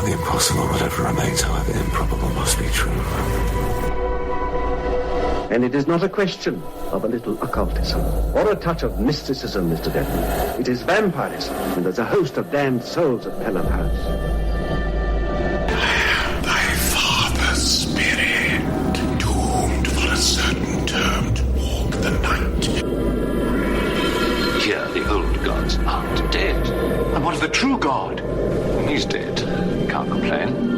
the impossible, whatever remains, however improbable, must be true. And it is not a question of a little occultism or a touch of mysticism, Mr. Denton. It is vampirism, and there's a host of damned souls at Pelham House. Thy father's spirit, doomed for a certain term to walk the night. Here, the old gods aren't dead. And what of the true god? He's dead. Can't complain.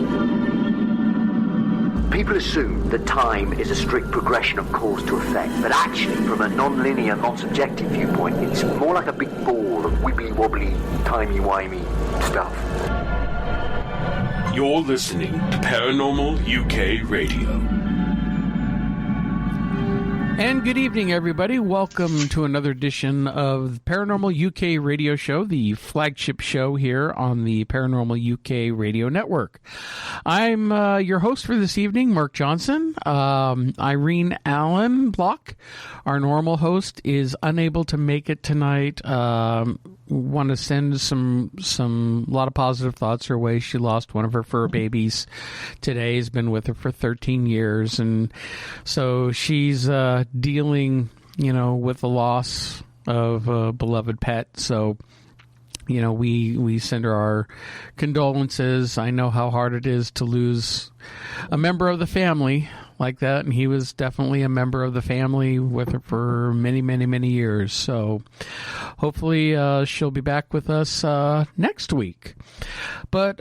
People assume that time is a strict progression of cause to effect, but actually, from a non-linear, non-subjective viewpoint, it's more like a big ball of wibbly-wobbly, timey-wimey stuff. You're listening to Paranormal UK Radio. And good evening, everybody. Welcome to another edition of Paranormal UK Radio Show, the flagship show here on the Paranormal UK Radio Network. I'm your host for this evening, Mark Johnson. Irene Allen Block, our normal host, is unable to make it tonight. Want to send a lot of positive thoughts her way. She lost one of her fur babies today. Has been with her for 13 years, and so she's dealing, with the loss of a beloved pet. So, we send her our condolences. I know how hard it is to lose a member of the family like that, and he was definitely a member of the family with her for many, many, many years. So hopefully she'll be back with us next week. But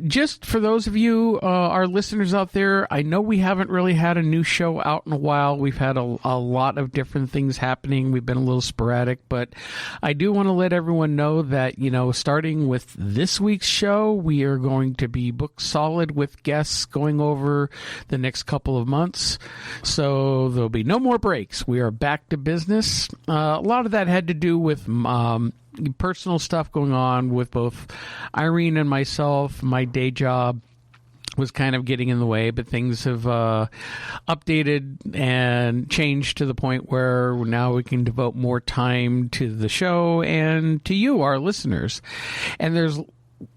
just for those of you, our listeners out there, I know we haven't really had a new show out in a while. We've had a lot of different things happening. We've been a little sporadic, but I do want to let everyone know that, starting with this week's show, we are going to be booked solid with guests going over the next couple of months. So there'll be no more breaks. We are back to business. A lot of that had to do with personal stuff going on with both Irene and myself. My day job was kind of getting in the way, but things have updated and changed to the point where now we can devote more time to the show and to you, our listeners. And there's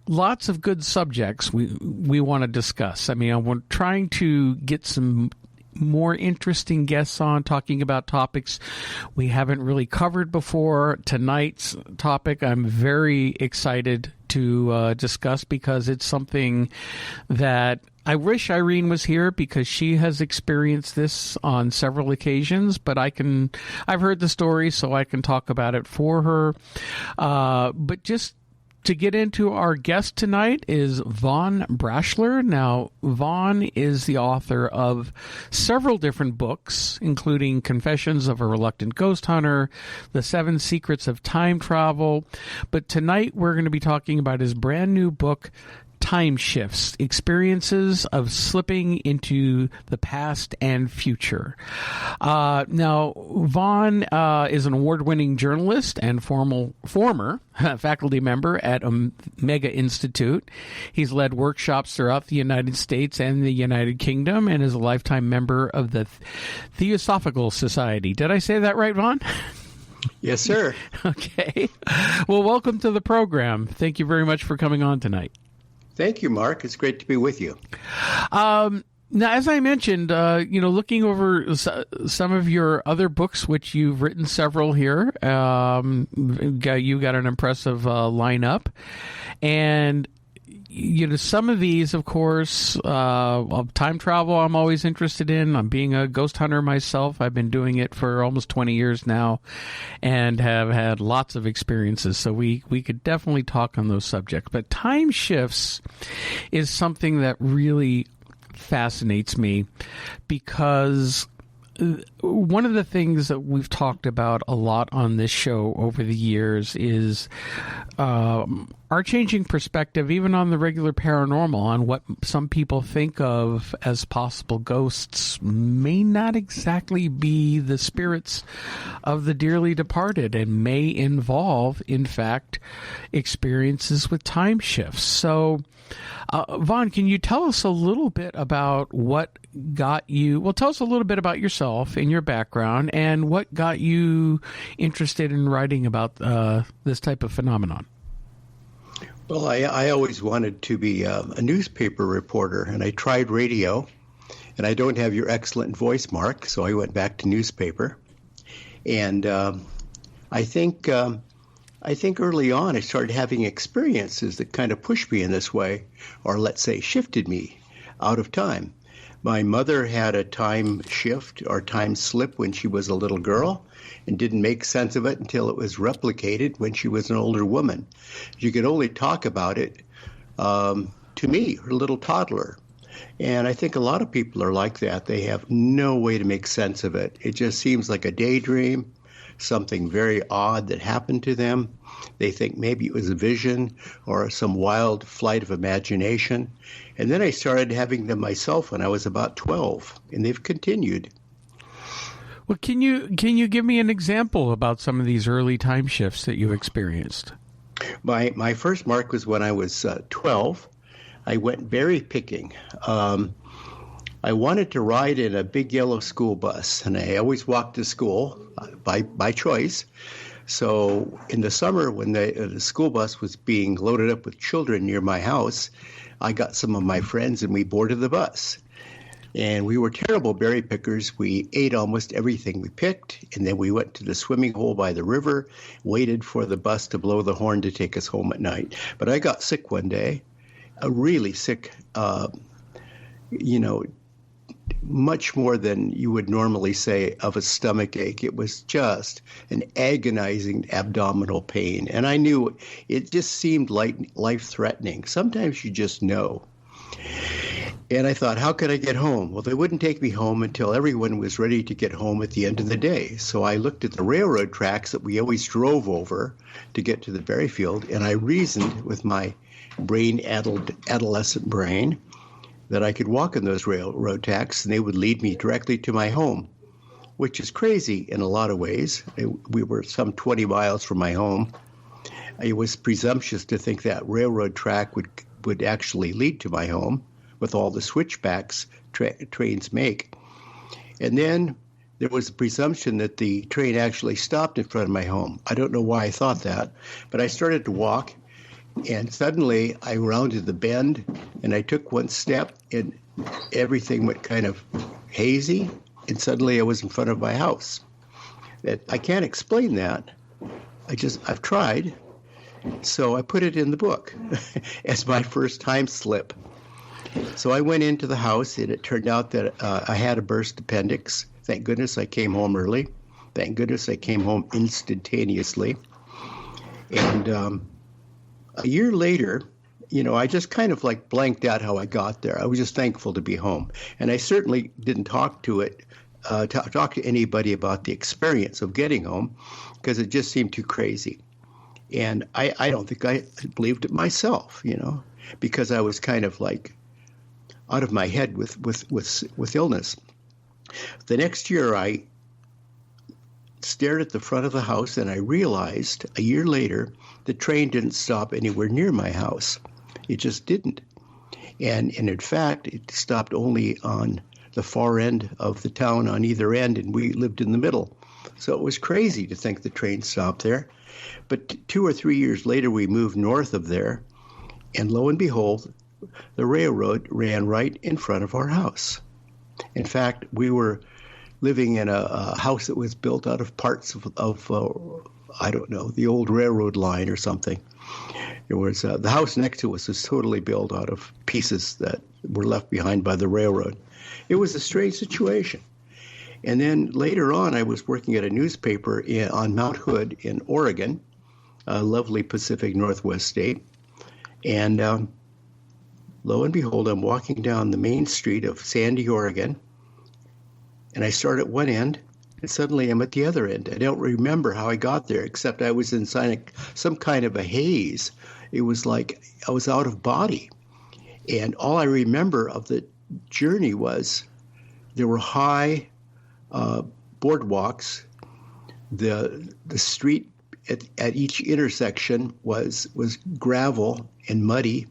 lots of good subjects we want to discuss. I mean, we're trying to get some more interesting guests on, talking about topics we haven't really covered before. Tonight's topic I'm very excited to discuss because it's something that I wish Irene was here because she has experienced this on several occasions, but I've heard the story, so I can talk about it for her. But just to get into our guest tonight is Vaughn Brashler. Now, Vaughn is the author of several different books, including Confessions of a Reluctant Ghost Hunter, The 7 Secrets of Time Travel. But tonight we're going to be talking about his brand new book, Time Shifts, Experiences of Slipping into the Past and Future. Now, Vaughn is an award-winning journalist and former faculty member at Omega Institute. He's led workshops throughout the United States and the United Kingdom and is a lifetime member of the Theosophical Society. Did I say that right, Vaughn? Yes, sir. Okay. Well, welcome to the program. Thank you very much for coming on tonight. Thank you, Mark. It's great to be with you. Now, as I mentioned, looking over some of your other books, which you've written several here, you got an impressive lineup. And, some of these, of course, time travel I'm always interested in. I'm being a ghost hunter myself. I've been doing it for almost 20 years now and have had lots of experiences. So we could definitely talk on those subjects. But time shifts is something that really fascinates me because one of the things that we've talked about a lot on this show over the years is our changing perspective, even on the regular paranormal, on what some people think of as possible ghosts may not exactly be the spirits of the dearly departed and may involve, in fact, experiences with time shifts. So, Vaughn, can you tell us a little bit about what got you, tell us a little bit about yourself and your background and what got you interested in writing about this type of phenomenon? Well, I always wanted to be a newspaper reporter, and I tried radio, and I don't have your excellent voice, Mark, so I went back to newspaper. And I think early on I started having experiences that kind of pushed me in this way, or let's say shifted me out of time. My mother had a time shift or time slip when she was a little girl and didn't make sense of it until it was replicated when she was an older woman. You could only talk about it to me, her little toddler. And I think a lot of people are like that. They have no way to make sense of it. It just seems like a daydream, something very odd that happened to them. They think maybe it was a vision or some wild flight of imagination. And then I started having them myself when I was about 12, and they've continued. Well, can you give me an example about some of these early time shifts that you experienced? My first mark was when I was 12. I went berry picking. I wanted to ride in a big yellow school bus, and I always walked to school by choice. So in the summer, when the school bus was being loaded up with children near my house, I got some of my friends and we boarded the bus. And we were terrible berry pickers. We ate almost everything we picked, and then we went to the swimming hole by the river, waited for the bus to blow the horn to take us home at night. But I got sick one day, a really sick, much more than you would normally say of a stomach ache. It was just an agonizing abdominal pain. And I knew it just seemed like life-threatening. Sometimes you just know. And I thought, how could I get home? Well, they wouldn't take me home until everyone was ready to get home at the end of the day. So I looked at the railroad tracks that we always drove over to get to the berry field, and I reasoned with my brain-addled adolescent brain that I could walk on those railroad tracks and they would lead me directly to my home, which is crazy in a lot of ways. We were some 20 miles from my home. It was presumptuous to think that railroad track would actually lead to my home with all the switchbacks trains make. And then there was a presumption that the train actually stopped in front of my home. I don't know why I thought that, but I started to walk. And suddenly I rounded the bend and I took one step and everything went kind of hazy. And suddenly I was in front of my house. I can't explain that. I've tried. So I put it in the book as my first time slip. So I went into the house and it turned out that I had a burst appendix. Thank goodness I came home early. Thank goodness I came home instantaneously. And a year later, I just kind of like blanked out how I got there. I was just thankful to be home. And I certainly didn't talk to anybody about the experience of getting home because it just seemed too crazy. And I don't think I believed it myself, because I was kind of like out of my head with illness. The next year, I stared at the front of the house and I realized a year later the train didn't stop anywhere near my house. It just didn't. And in fact, it stopped only on the far end of the town on either end, and we lived in the middle. So it was crazy to think the train stopped there. But 2 or 3 years later, we moved north of there, and lo and behold, the railroad ran right in front of our house. In fact, we were living in a house that was built out of parts of I don't know, the old railroad line or something. It was the house next to us was totally built out of pieces that were left behind by the railroad. It was a strange situation. And then later on, I was working at a newspaper on Mount Hood in Oregon, a lovely Pacific Northwest state. And lo and behold, I'm walking down the main street of Sandy, Oregon, and I start at one end, and suddenly I'm at the other end. I don't remember how I got there, except I was in some kind of a haze. It was like I was out of body. And all I remember of the journey was there were high boardwalks. The street at each intersection was gravel and muddy.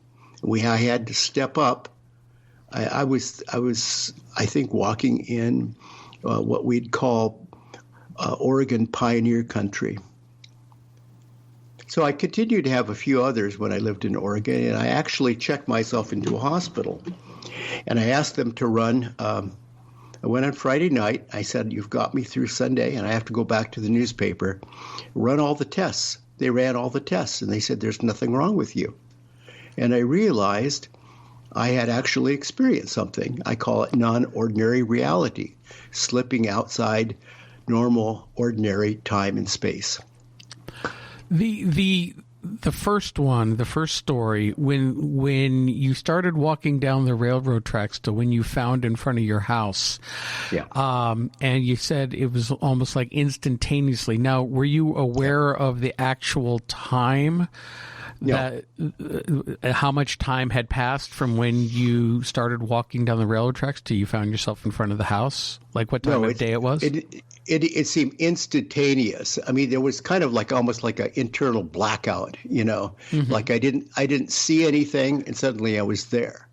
I had to step up. I was I think walking in what we'd call Oregon pioneer country. So I continued to have a few others when I lived in Oregon, and I actually checked myself into a hospital. And I asked them to run. I went on Friday night. I said, you've got me through Sunday, and I have to go back to the newspaper, run all the tests. They ran all the tests, and they said, there's nothing wrong with you. And I realized I had actually experienced something. I call it non-ordinary reality, slipping outside normal, ordinary time and space. The first one, the first story, when you started walking down the railroad tracks to when you found in front of your house, and you said it was almost like instantaneously. Now, were you aware of the actual time? No. How much time had passed from when you started walking down the railroad tracks till you found yourself in front of the house? Like what time of day it was? It seemed instantaneous. I mean, there was kind of like almost like an internal blackout, like I didn't see anything, and suddenly I was there.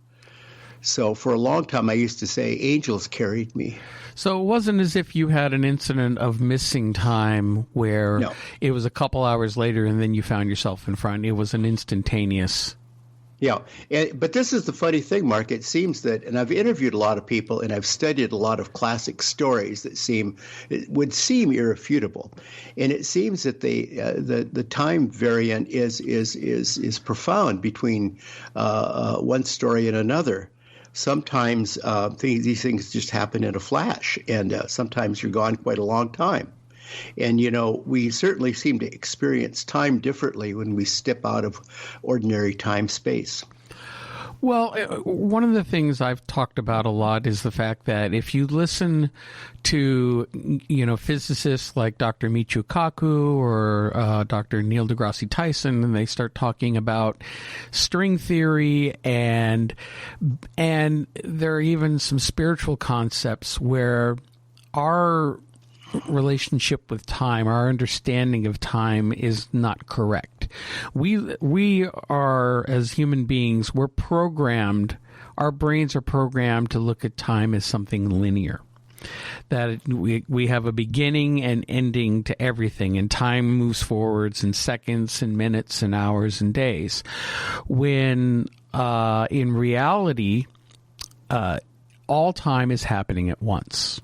So for a long time, I used to say angels carried me. So it wasn't as if you had an incident of missing time where it was a couple hours later and then you found yourself in front. It was an instantaneous. Yeah, but this is the funny thing, Mark. It seems that, and I've interviewed a lot of people, and I've studied a lot of classic stories that would seem irrefutable, and it seems that the time variant is profound between one story and another. Sometimes these things just happen in a flash, and sometimes you're gone quite a long time. And, we certainly seem to experience time differently when we step out of ordinary time-space. Well, one of the things I've talked about a lot is the fact that if you listen to, physicists like Dr. Michio Kaku or Dr. Neil deGrasse Tyson, and they start talking about string theory, and there are even some spiritual concepts where our relationship with time, our understanding of time is not correct. We are, as human beings, we're programmed, our brains are programmed to look at time as something linear. That we have a beginning and ending to everything, and time moves forwards in seconds and minutes and hours and days. When in reality, all time is happening at once.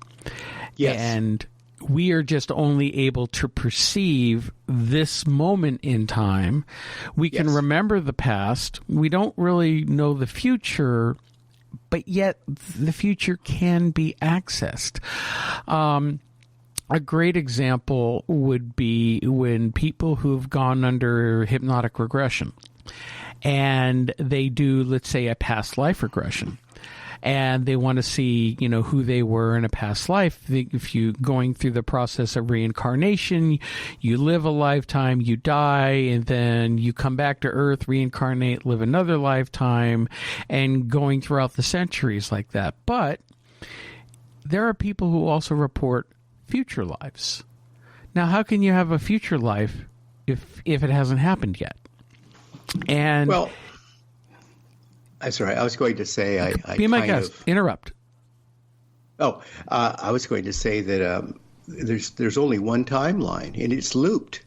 Yes. And we are just only able to perceive this moment in time. We can remember the past. We don't really know the future, but yet the future can be accessed. A great example would be when people who've gone under hypnotic regression and they do, let's say, a past life regression. And they want to see, who they were in a past life. If you going through the process of reincarnation, you live a lifetime, you die, and then you come back to Earth, reincarnate, live another lifetime, and going throughout the centuries like that. But there are people who also report future lives. Now, how can you have a future life if it hasn't happened yet? And well, I'm sorry. I was going to say I be my guest. Interrupt. Oh, I was going to say that there's only one timeline, and it's looped.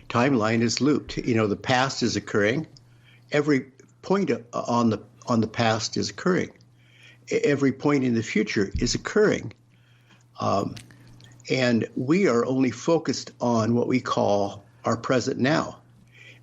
Timeline is looped. The past is occurring. Every point on the past is occurring. Every point in the future is occurring. And we are only focused on what we call our present now.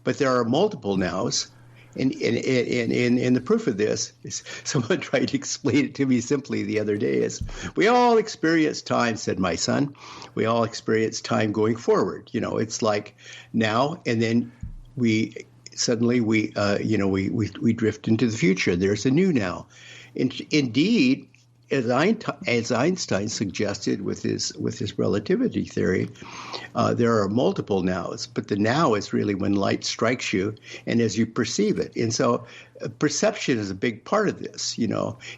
But there are multiple nows. And the proof of this is someone tried to explain it to me simply the other day is we all experience time, said my son. We all experience time going forward. It's like now and then we suddenly we drift into the future. There's a new now. Indeed, as Einstein suggested with his relativity theory, there are multiple nows, but the now is really when light strikes you and as you perceive it. And so perception is a big part of this.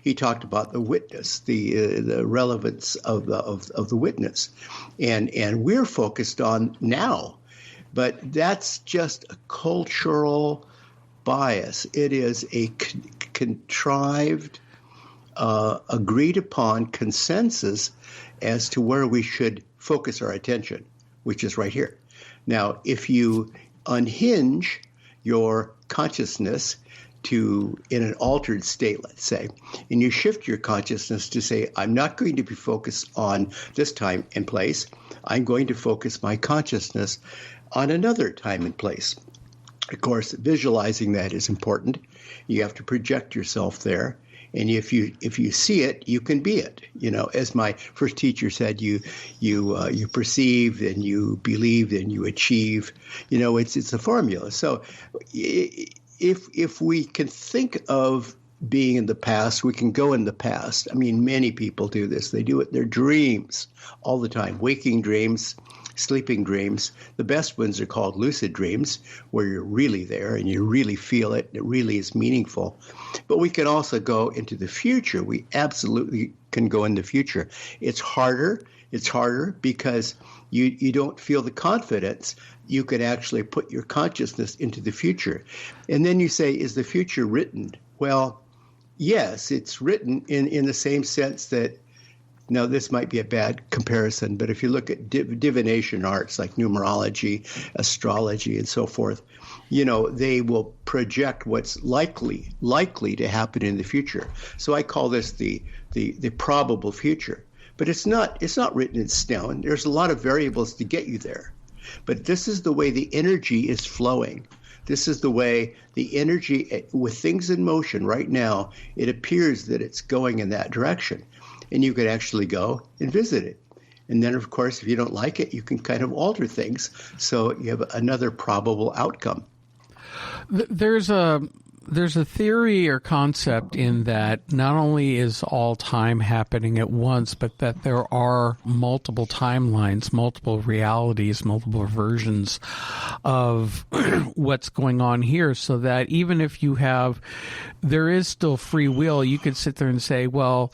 He talked about the witness, the relevance of the witness, and we're focused on now, but that's just a cultural bias. It is a contrived, agreed upon consensus as to where we should focus our attention, which is right here. Now, if you unhinge your consciousness to in an altered state, let's say, and you shift your consciousness to say, I'm not going to be focused on this time and place. I'm going to focus my consciousness on another time and place. Of course, visualizing that is important. You have to project yourself there. And if you see it, you can be it. You know, as my first teacher said, you perceive, and you believe, and you achieve. You know, it's a formula. So if we can think of being in the past, we can go in the past. I mean, many people do this. They do it in their dreams all the time, waking dreams, sleeping dreams. The best ones are called lucid dreams, where you're really there and you really feel it. And it really is meaningful. But we can also go into the future. We absolutely can go in the future. It's harder. It's harder because you don't feel the confidence. You can actually put your consciousness into the future. And then you say, is the future written? Well, yes, it's written in the same sense that, now, this might be a bad comparison, but if you look at divination arts like numerology, astrology, and so forth, you know, they will project what's likely to happen in the future. So I call this the probable future. But it's not written in stone. There's a lot of variables to get you there. But this is the way the energy is flowing. This is the way the energy, with things in motion right now, it appears that it's going in that direction. And you could actually go and visit it. And then, of course, if you don't like it, you can kind of alter things. So you have another probable outcome. There's a theory or concept in that not only is all time happening at once, but that there are multiple timelines, multiple realities, multiple versions of what's going on here, so that even if there is still free will, you could sit there and say, well,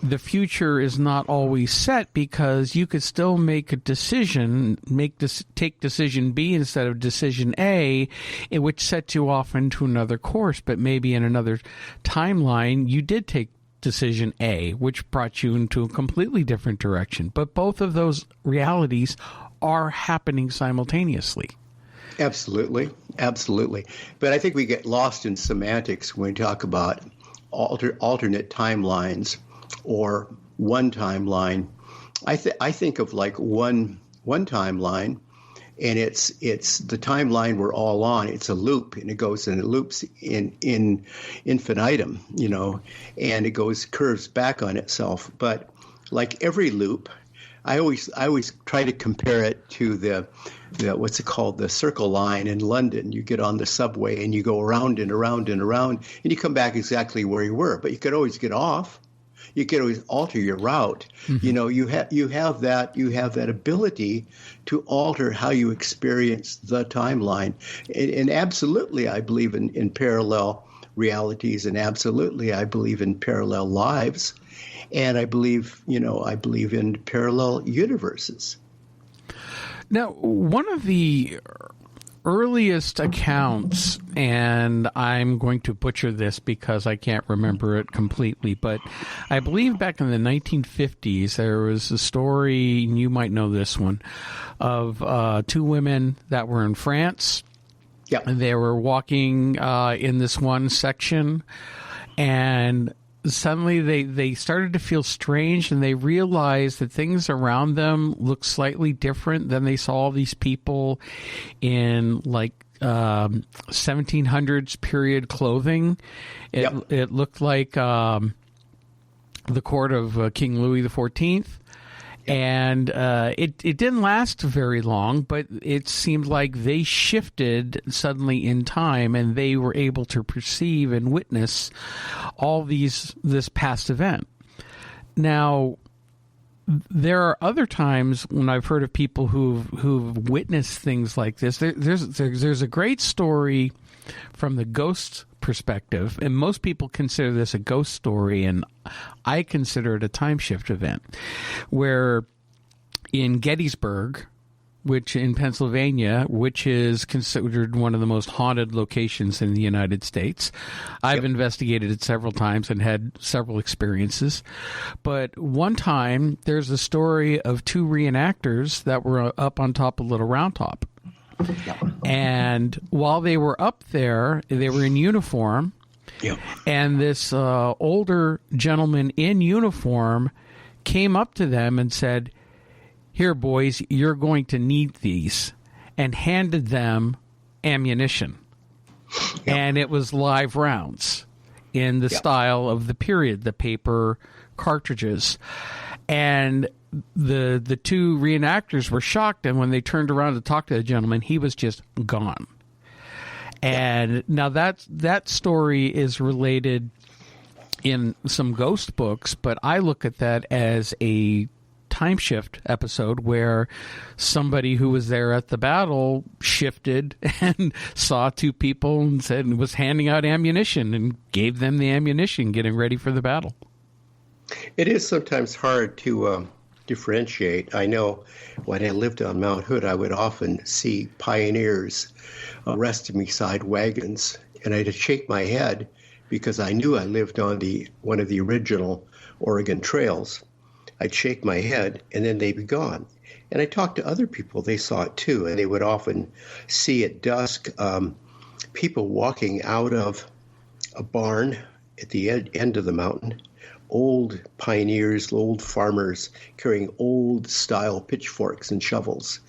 the future is not always set, because you could still make a decision, take decision B instead of decision A, which sets you off into another course. But maybe in another timeline, you did take decision A, which brought you into a completely different direction. But both of those realities are happening simultaneously. Absolutely. Absolutely. But I think we get lost in semantics when we talk about alternate timelines or one timeline. I think of like one timeline, and it's the timeline we're all on. It's a loop, and it goes and it loops in infinitum, you know, and it curves back on itself. But like every loop, I always try to compare it to the what's it called, the Circle Line in London. You get on the subway and you go around and around and around, and you come back exactly where you were. But you could always get off. You can always alter your route. Mm-hmm. You know, you have that ability to alter how you experience the timeline. And absolutely, I believe in parallel realities, and absolutely, I believe in parallel lives, and I believe in parallel universes. Now, one of the earliest accounts, and I'm going to butcher this because I can't remember it completely, but I believe back in the 1950s there was a story, and you might know this one, of two women that were in France. Yeah. They were walking in this one section, and suddenly they started to feel strange, and they realized that things around them looked slightly different. Then they saw all these people in like 1700s period clothing. It looked like the court of King Louis XIV. And it didn't last very long, but it seemed like they shifted suddenly in time, and they were able to perceive and witness all this past event. Now, there are other times when I've heard of people who've witnessed things like this. There's a great story from the ghost perspective, and most people consider this a ghost story, and I consider it a time shift event, where in Gettysburg, which in Pennsylvania, which is considered one of the most haunted locations in the United States. I've investigated it several times and had several experiences. But one time, there's a story of two reenactors that were up on top of Little Round Top. And while they were up there, they were in uniform. Yep. And this older gentleman in uniform came up to them and said, "Here, boys, you're going to need these," and handed them ammunition. Yep. And it was live rounds in the style of the period, the paper cartridges. And the two reenactors were shocked, and when they turned around to talk to the gentleman, he was just gone. And now that story is related in some ghost books, but I look at that as a time shift episode where somebody who was there at the battle shifted and saw two people and said, and was handing out ammunition and gave them the ammunition, getting ready for the battle. It is sometimes hard to differentiate. I know when I lived on Mount Hood, I would often see pioneers resting beside wagons, and I'd shake my head because I knew I lived on one of the original Oregon trails. I'd shake my head, and then they'd be gone. And I talked to other people, they saw it too, and they would often see at dusk people walking out of a barn at the end of the mountain, old pioneers, old farmers carrying old-style pitchforks and shovels.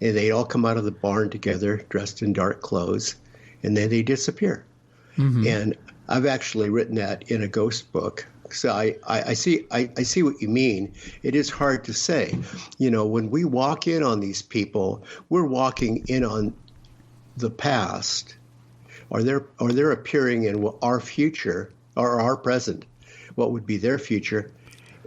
And they'd all come out of the barn together, dressed in dark clothes, and then they disappear. Mm-hmm. And I've actually written that in a ghost book. So I see what you mean. It is hard to say. You know, when we walk in on these people, we're walking in on the past, or they're appearing in our future or our present, what would be their future,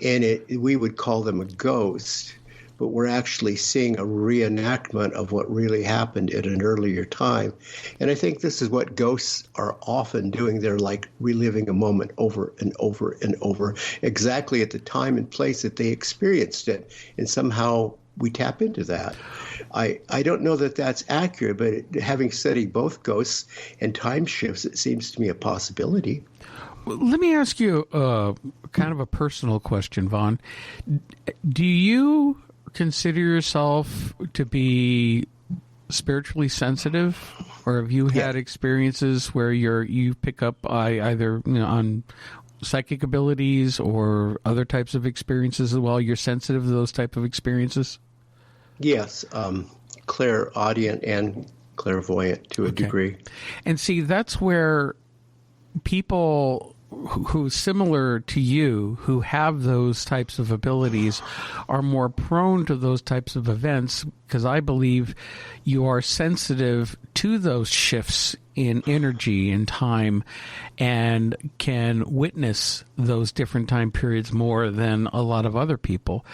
and we would call them a ghost. But we're actually seeing a reenactment of what really happened at an earlier time. And I think this is what ghosts are often doing. They're like reliving a moment over and over and over, exactly at the time and place that they experienced it. And somehow we tap into that. I don't know that that's accurate, but having studied both ghosts and time shifts, it seems to me a possibility. Let me ask you kind of a personal question, Vaughn. Do you consider yourself to be spiritually sensitive, or have you had experiences where you pick up either on psychic abilities or other types of experiences as well? You're sensitive to those type of experiences? Yes, clairaudient and clairvoyant to a degree. And see, that's where people who similar to you, who have those types of abilities, are more prone to those types of events, because I believe you are sensitive to those shifts in energy and time and can witness those different time periods more than a lot of other people.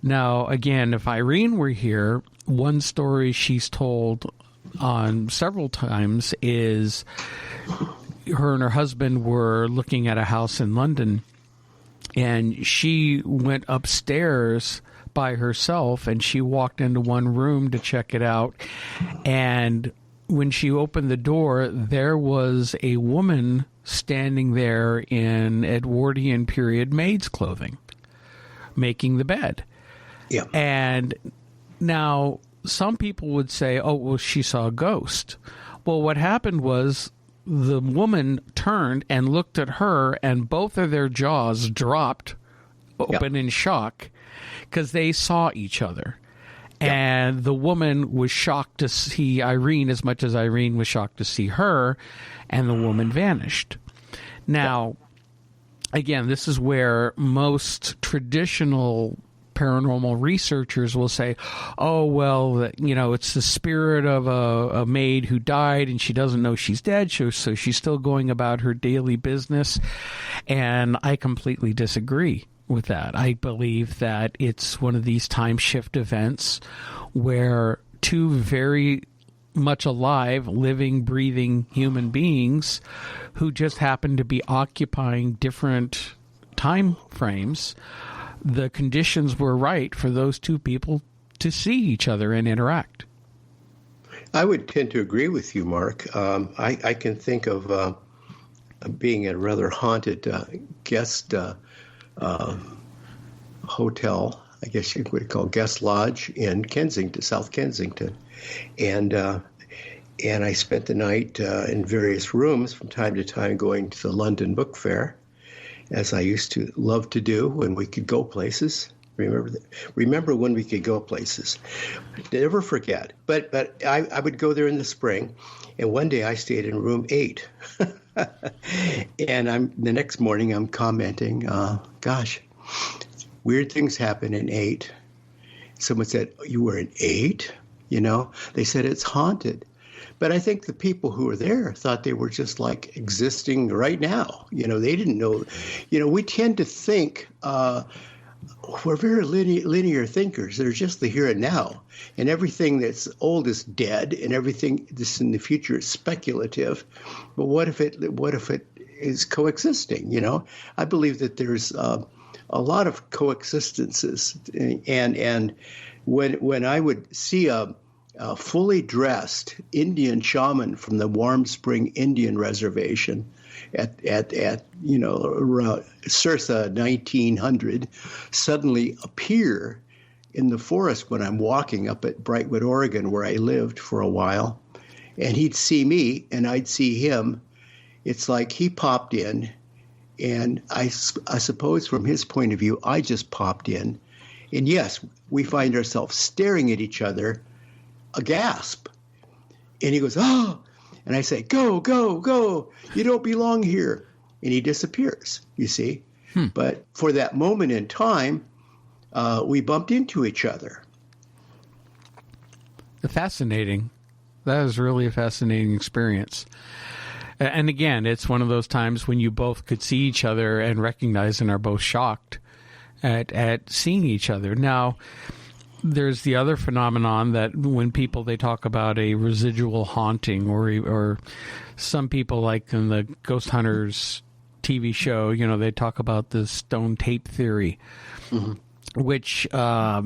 Now, again, if Irene were here, one story she's told on several times is her and her husband were looking at a house in London, and she went upstairs by herself, and she walked into one room to check it out. And when she opened the door, there was a woman standing there in Edwardian period maid's clothing, making the bed. Yeah. And now some people would say, oh, well, she saw a ghost. Well, what happened was the woman turned and looked at her, and both of their jaws dropped open in shock because they saw each other. Yep. And the woman was shocked to see Irene as much as Irene was shocked to see her, and the woman vanished. Now, again, this is where most traditional paranormal researchers will say, oh, well, it's the spirit of a maid who died and she doesn't know she's dead, so she's still going about her daily business. And I completely disagree with that. I believe that it's one of these time shift events where two very much alive, living, breathing human beings who just happen to be occupying different time frames, the conditions were right for those two people to see each other and interact. I would tend to agree with you, Mark. I can think of being at a rather haunted guest hotel, I guess you would call guest lodge in Kensington, South Kensington. And I spent the night in various rooms from time to time, going to the London Book Fair, as I used to love to do when we could go places. Remember when we could go places. Never forget. But I would go there in the spring, and one day I stayed in room 8. And the next morning I'm commenting, gosh, weird things happen in 8. Someone said, you were in 8? They said it's haunted. But I think the people who were there thought they were just like existing right now. They didn't know. We tend to think we're very linear thinkers. They're just the here and now. And everything that's old is dead, and everything that's in the future is speculative. But what if it is coexisting? I believe that there's a lot of coexistences. And when I would see a fully dressed Indian shaman from the Warm Spring Indian Reservation at around circa 1900 suddenly appear in the forest when I'm walking up at Brightwood, Oregon, where I lived for a while, and he'd see me and I'd see him. It's like he popped in, and I suppose from his point of view, I just popped in. And yes, we find ourselves staring at each other, a gasp. And he goes, oh, and I say, go, go, go. You don't belong here. And he disappears, you see. But for that moment in time, we bumped into each other. Fascinating. That is really a fascinating experience. And again, it's one of those times when you both could see each other and recognize and are both shocked at seeing each other. Now, there's the other phenomenon that when people, they talk about a residual haunting, or some people, like in the Ghost Hunters TV show, they talk about the stone tape theory, which I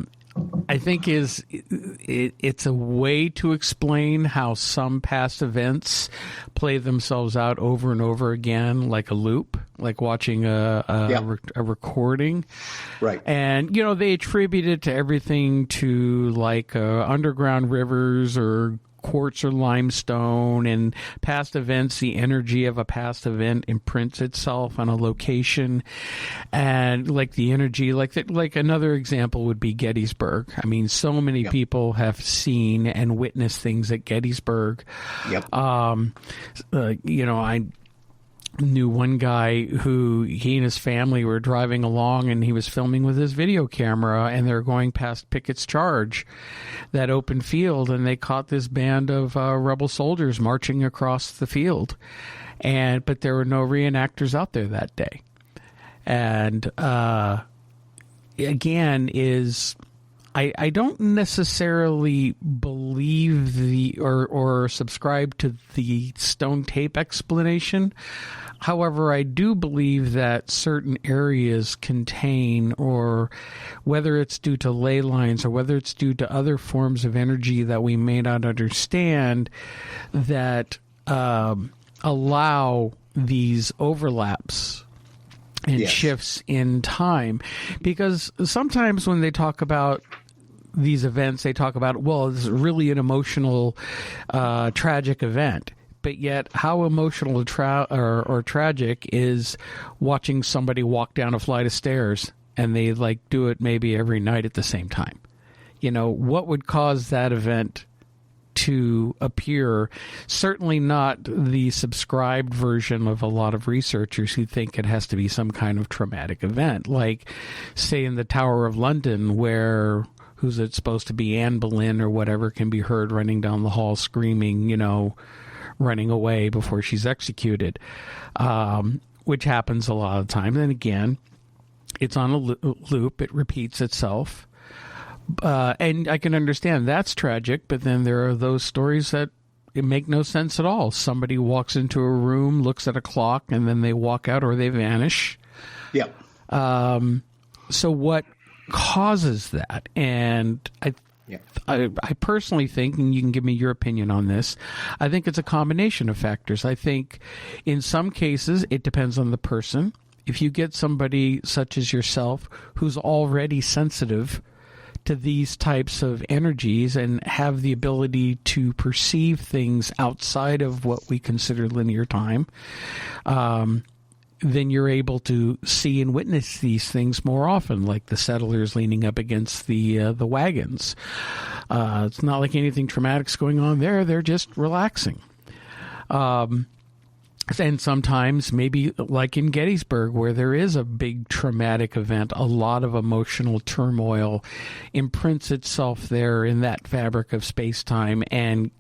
think it's a way to explain how some past events play themselves out over and over again, like a loop, like watching a recording. Right. And, they attribute it to everything to like underground rivers or quartz or limestone, and past events, the energy of a past event imprints itself on a location, and like the energy, like another example would be Gettysburg. I mean, so many people have seen and witnessed things at Gettysburg. Yep. I knew one guy who, he and his family were driving along, and he was filming with his video camera, and they're going past Pickett's Charge, that open field, and they caught this band of rebel soldiers marching across the field, but there were no reenactors out there that day. And again, I don't necessarily believe or subscribe to the stone tape explanation. However, I do believe that certain areas contain, or whether it's due to ley lines or whether it's due to other forms of energy that we may not understand, that allow these overlaps and shifts in time. Because sometimes when they talk about these events, they talk about, well, this is really an emotional, tragic event. But yet, how emotional or tragic is watching somebody walk down a flight of stairs, and they do it maybe every night at the same time? What would cause that event to appear? Certainly not the subscribed version of a lot of researchers who think it has to be some kind of traumatic event, like, say, in the Tower of London, where who's it supposed to be, Anne Boleyn or whatever, can be heard running down the hall screaming, running away before she's executed, which happens a lot of times. And again, it's on a loop. It repeats itself. And I can understand that's tragic, but then there are those stories that make no sense at all. Somebody walks into a room, looks at a clock, and then they walk out or they vanish. Yeah. So what causes that? And I personally think, and you can give me your opinion on this, I think it's a combination of factors. I think in some cases it depends on the person. If you get somebody such as yourself who's already sensitive to these types of energies and have the ability to perceive things outside of what we consider linear time, then you're able to see and witness these things more often, like the settlers leaning up against the wagons. It's not like anything traumatic's going on there. They're just relaxing. And sometimes, maybe like in Gettysburg, where there is a big traumatic event, a lot of emotional turmoil imprints itself there in that fabric of space-time, and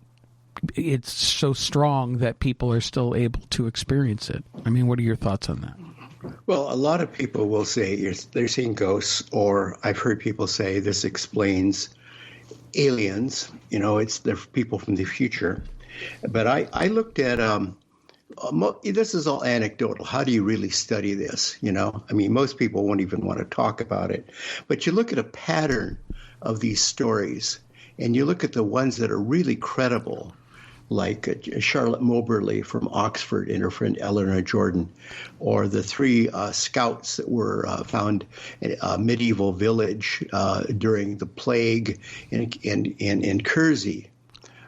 it's so strong that people are still able to experience it. I mean, what are your thoughts on that? Well, a lot of people will say they're seeing ghosts, or I've heard people say this explains aliens. They're people from the future. But I looked at... this is all anecdotal. How do you really study this? I mean, most people won't even want to talk about it. But you look at a pattern of these stories, and you look at the ones that are really credible, like Charlotte Moberly from Oxford and her friend Eleanor Jordan, or the 3 scouts that were found in a medieval village during the plague in Kersey.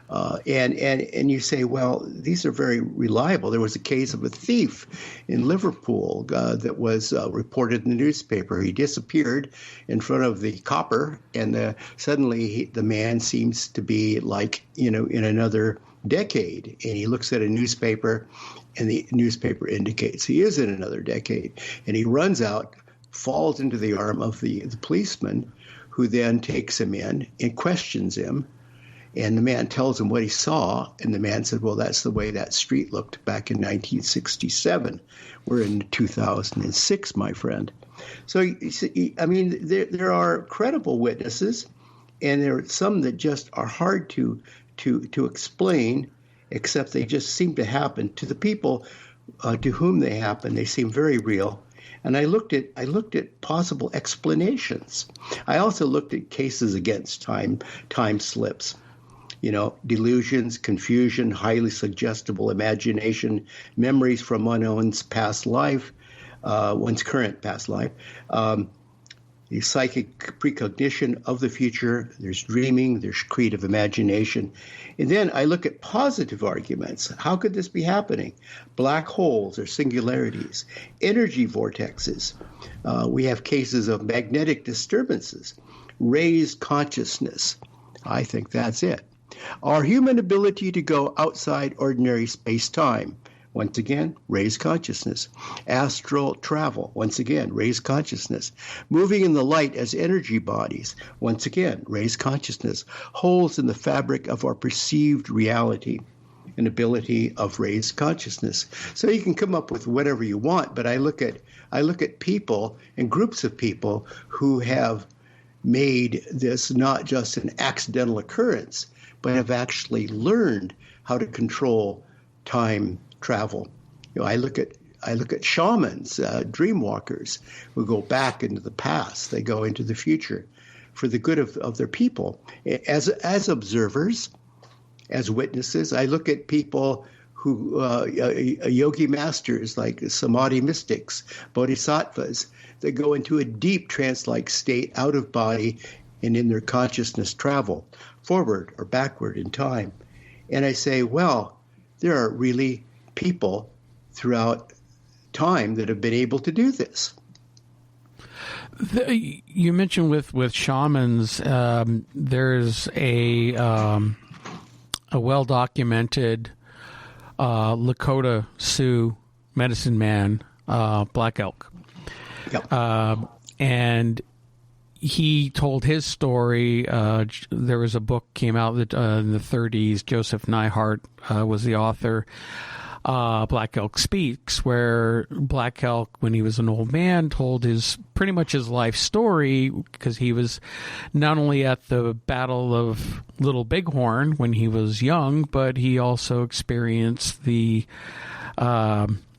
And you say, well, these are very reliable. There was a case of a thief in Liverpool that was reported in the newspaper. He disappeared in front of the copper, and suddenly the man seems to be like, in another decade. And he looks at a newspaper, and the newspaper indicates he is in another decade. And he runs out, falls into the arm of the policeman, who then takes him in and questions him. And the man tells him what he saw, and the man said, well, that's the way that street looked back in 1967. We're in 2006, my friend. So, I mean, there are credible witnesses, and there are some that just are hard to explain, except they just seem to happen to the people to whom they happen. They seem very real. And I looked at possible explanations. I also looked at cases against time slips. Delusions, confusion, highly suggestible imagination, memories from one's past life, one's current past life, the psychic precognition of the future, there's dreaming, there's creative imagination. And then I look at positive arguments. How could this be happening? Black holes or singularities, energy vortexes. We have cases of magnetic disturbances, raised consciousness. I think that's it. Our human ability to go outside ordinary space-time. Once again, raise consciousness. Astral travel. Once again, raise consciousness. Moving in the light as energy bodies. Once again, raise consciousness. Holes in the fabric of our perceived reality. An ability of raised consciousness. So you can come up with whatever you want, but I look at people and groups of people who have made this not just an accidental occurrence, but have actually learned how to control time travel. I look at shamans, dream walkers, who go back into the past. They go into the future for the good of their people. As observers, as witnesses, I look at people who, yogi masters like samadhi mystics, bodhisattvas, that go into a deep trance-like state out of body and in their consciousness travel forward or backward in time. And I say, well, there are really people throughout time that have been able to do this. You mentioned with shamans, there's a well-documented Lakota Sioux medicine man, Black Elk. Yep. And he told his story. There was a book came out that, in the 30s. Joseph Neihardt was the author. Black Elk Speaks, where Black Elk, when he was an old man, told pretty much his life story, because he was not only at the Battle of Little Bighorn when he was young, but he also experienced the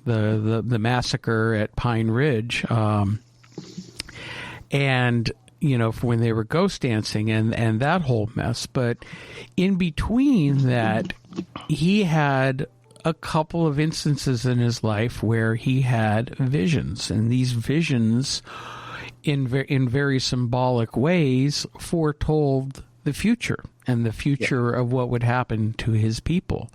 massacre at Pine Ridge, and when they were ghost dancing and that whole mess. But in between that, he had a couple of instances in his life where he had visions, and these visions, in very symbolic ways, foretold the future and the future of what would happen to his people.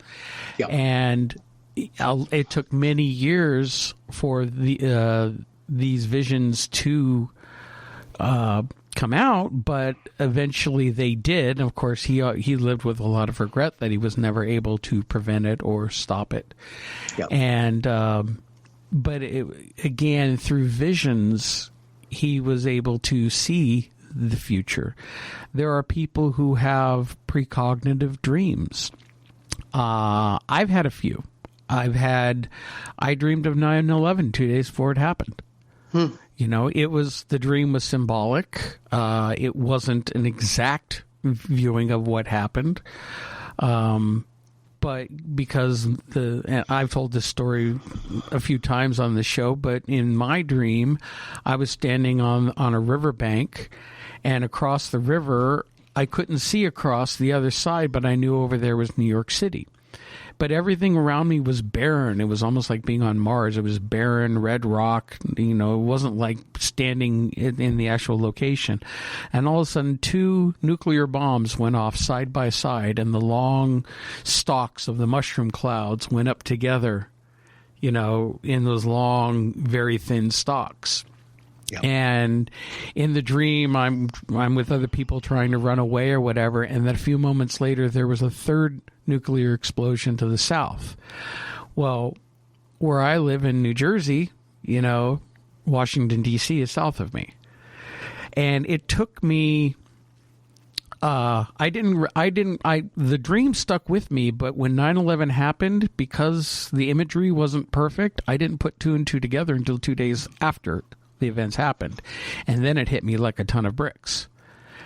Yeah. And it took many years for these visions to come out, but eventually they did. Of course, he lived with a lot of regret that he was never able to prevent it or stop it. Yeah. And but again, through visions, he was able to see the future. There are people who have precognitive dreams. I've had a few. I dreamed of 9/11 2 days before it happened. You know, the dream was symbolic. It wasn't an exact viewing of what happened. But because and I've told this story a few times on the show, but in my dream, I was standing on a riverbank, and across the river, I couldn't see across the other side, but I knew over there was New York City. But everything around me was barren. It was almost like being on Mars. It was barren, red rock. You know, it wasn't like standing in the actual location. And all of a sudden, 2 nuclear bombs went off side by side, and the long stalks of the mushroom clouds went up together, you know, in those long, very thin stalks. Yep. And in the dream, I'm with other people trying to run away or whatever, and then a few moments later, there was a third nuclear explosion to the south. Well, where I live in New Jersey, you know, Washington, D.C. is south of me. And it took me, the dream stuck with me, but when 9/11 happened, because the imagery wasn't perfect, I didn't put 2 and 2 together until 2 days after the events happened. And then it hit me like a ton of bricks.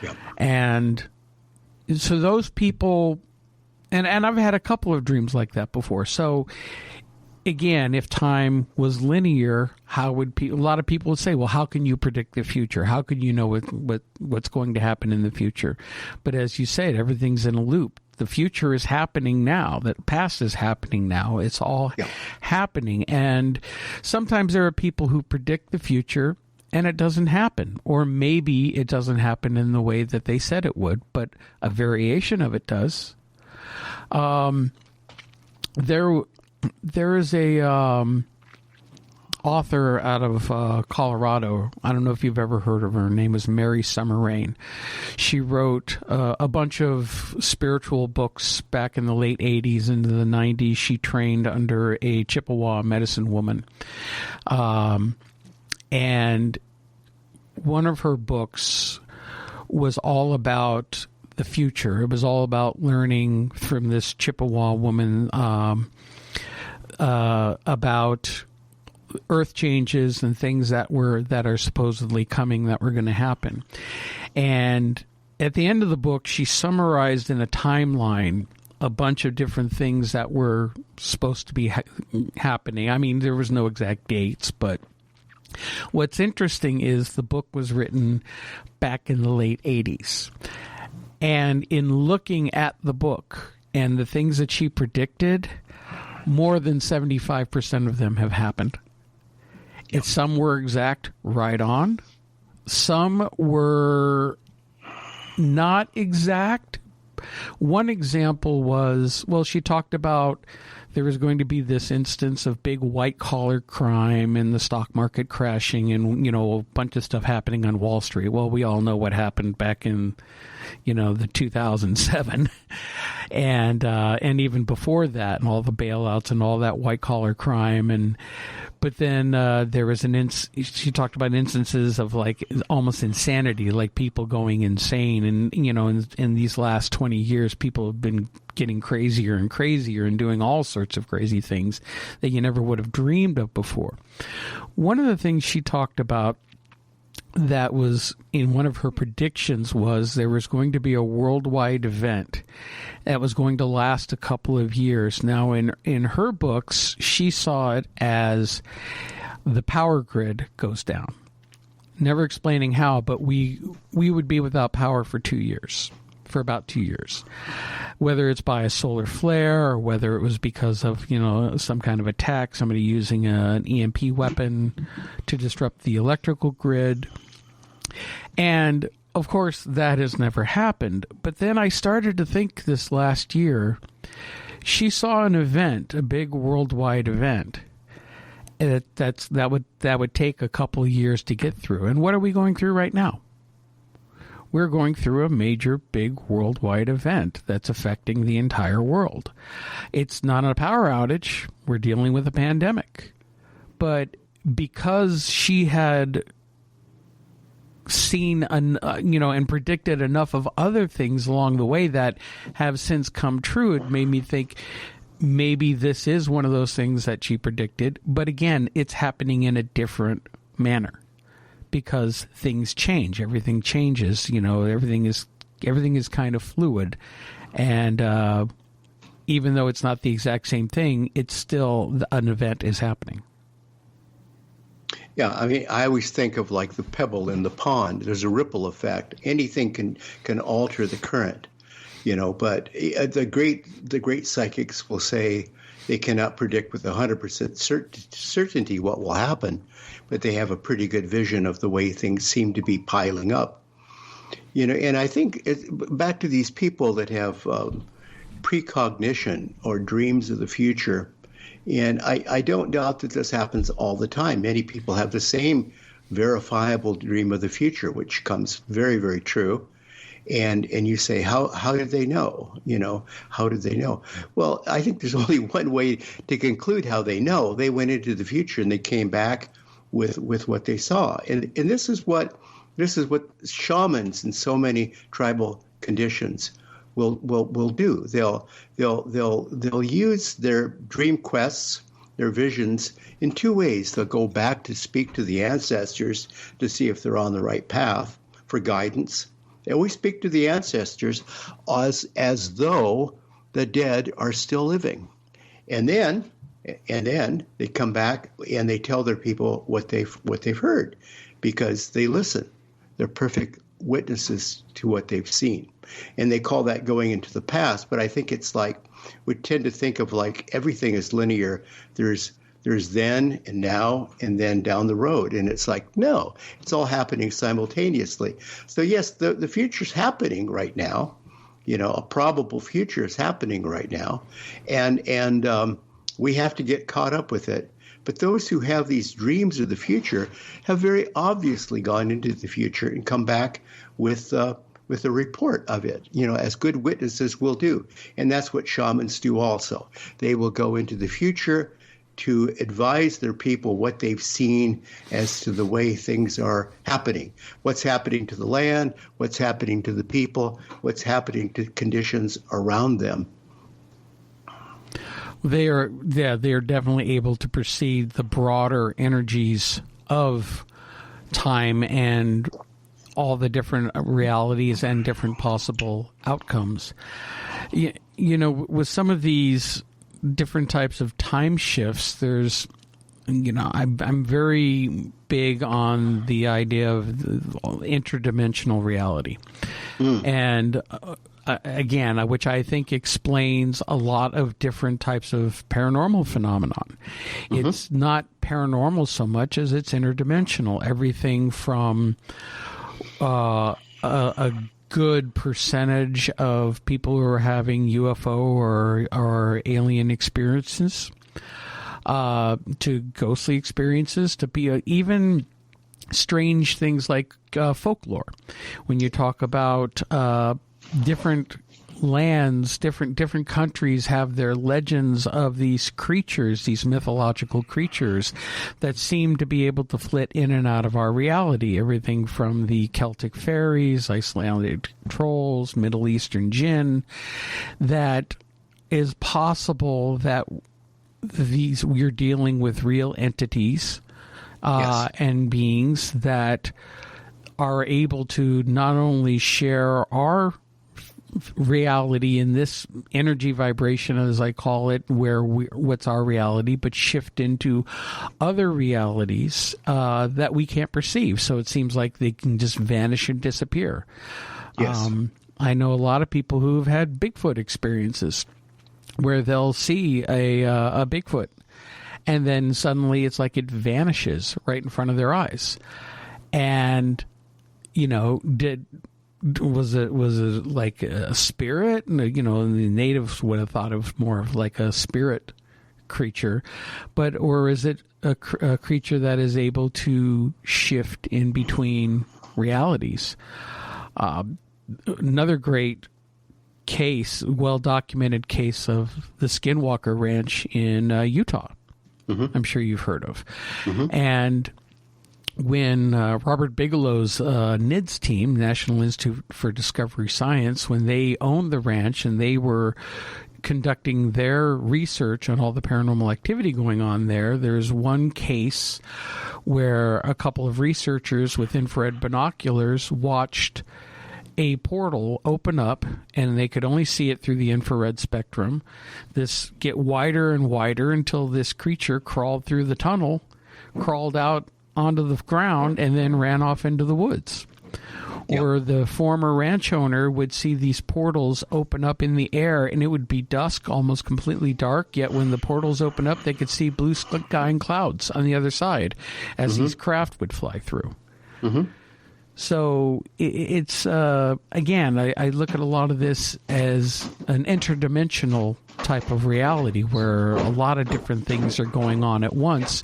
Yep. And so those people, and I've had a couple of dreams like that before. So again, if time was linear, how would a lot of people would say, well, how can you predict the future? How can you know what's going to happen in the future? But as you said, everything's in a loop. The future is happening now. The past is happening now. It's all happening. And sometimes there are people who predict the future and it doesn't happen. Or maybe it doesn't happen in the way that they said it would, but a variation of it does. There is a author out of Colorado. I don't know if you've ever heard of her. Her name is Mary Summer Rain. She wrote a bunch of spiritual books back in the late 80s into the 90s. She trained under a Chippewa medicine woman. And one of her books was all about the future. It was all about learning from this Chippewa woman about earth changes and things that are supposedly coming, that were going to happen. And at the end of the book, she summarized in a timeline a bunch of different things that were supposed to be happening. I mean, there was no exact dates, but what's interesting is the book was written back in the late 80s. And in looking at the book and the things that she predicted, more than 75% of them have happened. Some were exact, right on. Some were not exact. One example was, well, she talked about there was going to be this instance of big white-collar crime and the stock market crashing and, you know, a bunch of stuff happening on Wall Street. Well, we all know what happened back in, you know, the 2007 and even before that, and all the bailouts and all that white-collar crime. But then there was she talked about instances of like almost insanity, like people going insane. And, you know, in these last 20 years, people have been getting crazier and crazier and doing all sorts of crazy things that you never would have dreamed of before. One of the things she talked about that was in one of her predictions was there was going to be a worldwide event that was going to last a couple of years. Now, in her books, she saw it as the power grid goes down. Never explaining how, but we would be without power for about 2 years. Whether it's by a solar flare or whether it was because of, you know, some kind of attack, somebody using an EMP weapon to disrupt the electrical grid. And of course, that has never happened. But then I started to think this last year, she saw an event, a big worldwide event, that would take a couple of years to get through. And what are we going through right now? We're going through a major, big worldwide event that's affecting the entire world. It's not a power outage. We're dealing with a pandemic. But because she had seen, and predicted enough of other things along the way that have since come true, it made me think maybe this is one of those things that she predicted. But again, it's happening in a different manner because things change. Everything changes. Everything is kind of fluid. And even though it's not the exact same thing, it's still an event is happening. Yeah, I mean, I always think of like the pebble in the pond. There's a ripple effect. Anything can alter the current, But the great psychics will say they cannot predict with 100% certainty what will happen, but they have a pretty good vision of the way things seem to be piling up. And I think back to these people that have precognition or dreams of the future. And I don't doubt that this happens all the time. Many people have the same verifiable dream of the future, which comes very, very true. And you say, how did they know? How did they know? Well, I think there's only one way to conclude how they know. They went into the future and they came back with what they saw. And this is what shamans in so many tribal conditions will do. They'll use their dream quests, their visions, in two ways. They'll go back to speak to the ancestors to see if they're on the right path for guidance. They always speak to the ancestors as though the dead are still living. And then they come back and they tell their people what they've heard, because they listen. They're perfect witnesses to what they've seen. And they call that going into the past. But I think it's like, we tend to think of like everything is linear. There's then and now and then down the road. And it's like, no, it's all happening simultaneously. So yes, the future's happening right now. A probable future is happening right now. And we have to get caught up with it. But those who have these dreams of the future have very obviously gone into the future and come back with a report of it, as good witnesses will do. And that's what shamans do also. They will go into the future to advise their people what they've seen as to the way things are happening, what's happening to the land, what's happening to the people, what's happening to conditions around them. They are definitely able to perceive the broader energies of time and all the different realities and different possible outcomes. With some of these different types of time shifts, there's, I'm very big on the idea of interdimensional reality. And again, which I think explains a lot of different types of paranormal phenomenon. It's not paranormal so much as it's interdimensional. Everything from a good percentage of people who are having UFO or alien experiences to ghostly experiences to be even strange things like folklore. When you talk about different lands, different countries have their legends of these creatures, these mythological creatures that seem to be able to flit in and out of our reality. Everything from the Celtic fairies, Icelandic trolls, Middle Eastern jinn, that is possible that we're dealing with real entities and beings that are able to not only share our reality in this energy vibration, as I call it, where what's our reality, but shift into other realities that we can't perceive. So it seems like they can just vanish and disappear. Yes. I know a lot of people who've had Bigfoot experiences where they'll see a Bigfoot and then suddenly it's like it vanishes right in front of their eyes. And was it like a spirit? The natives would have thought of more of like a spirit creature, or is it a creature that is able to shift in between realities? Another great case, well-documented case of the Skinwalker Ranch in Utah. I'm sure you've heard of. And when Robert Bigelow's NIDS team, National Institute for Discovery Science, when they owned the ranch and they were conducting their research on all the paranormal activity going on there's one case where a couple of researchers with infrared binoculars watched a portal open up, and they could only see it through the infrared spectrum. This get wider and wider until this creature crawled through the tunnel, crawled out onto the ground, and then ran off into the woods. Yep. Or the former ranch owner would see these portals open up in the air, and it would be dusk, almost completely dark, yet when the portals open up, they could see blue sky and clouds on the other side as these craft would fly through. So it's, again, I look at a lot of this as an interdimensional type of reality where a lot of different things are going on at once.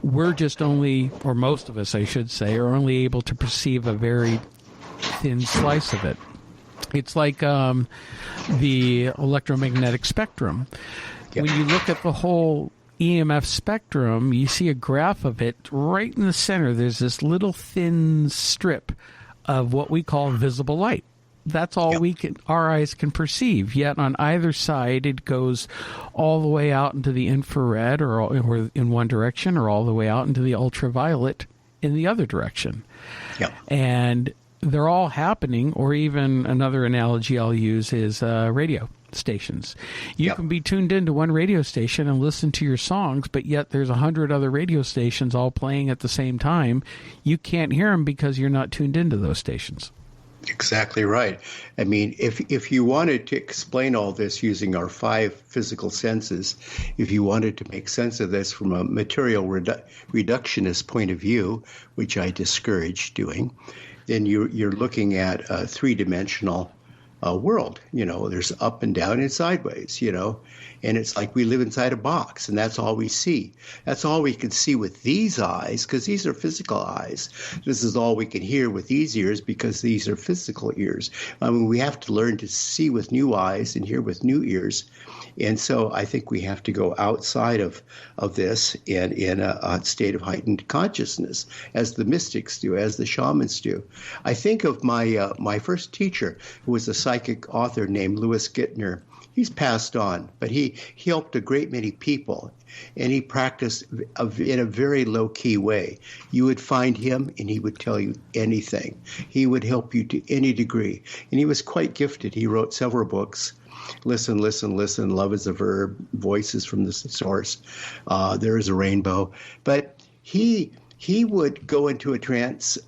We're just only, or most of us, I should say, are only able to perceive a very thin slice of it. It's like the electromagnetic spectrum. Yep. When you look at the whole EMF spectrum, you see a graph of it right in the center. There's this little thin strip of what we call visible light. That's all our eyes can perceive. Yet on either side, it goes all the way out into the infrared, or in one direction, or all the way out into the ultraviolet in the other direction. Yep. And they're all happening, or even another analogy I'll use is radio stations. You can be tuned into one radio station and listen to your songs, but yet there's 100 other radio stations all playing at the same time. You can't hear them because you're not tuned into those stations. Exactly right. I mean, if you wanted to explain all this using our 5 physical senses, if you wanted to make sense of this from a material reductionist point of view, which I discourage doing, then you're looking at a 3-dimensional world. There's up and down and sideways, and it's like we live inside a box, and that's all we see. That's all we can see with these eyes, because these are physical eyes. This is all we can hear with these ears, because these are physical ears. I mean, we have to learn to see with new eyes and hear with new ears. And so I think we have to go outside of this in a state of heightened consciousness, as the mystics do, as the shamans do. I think of my first teacher, who was a psychic author named Louis Gittner. He's passed on, but he helped a great many people, and he practiced in a very low-key way. You would find him, and he would tell you anything. He would help you to any degree, and he was quite gifted. He wrote several books. Listen, Listen, Listen, Love is a Verb, Voices from the Source, There is a Rainbow. But he would go into a trance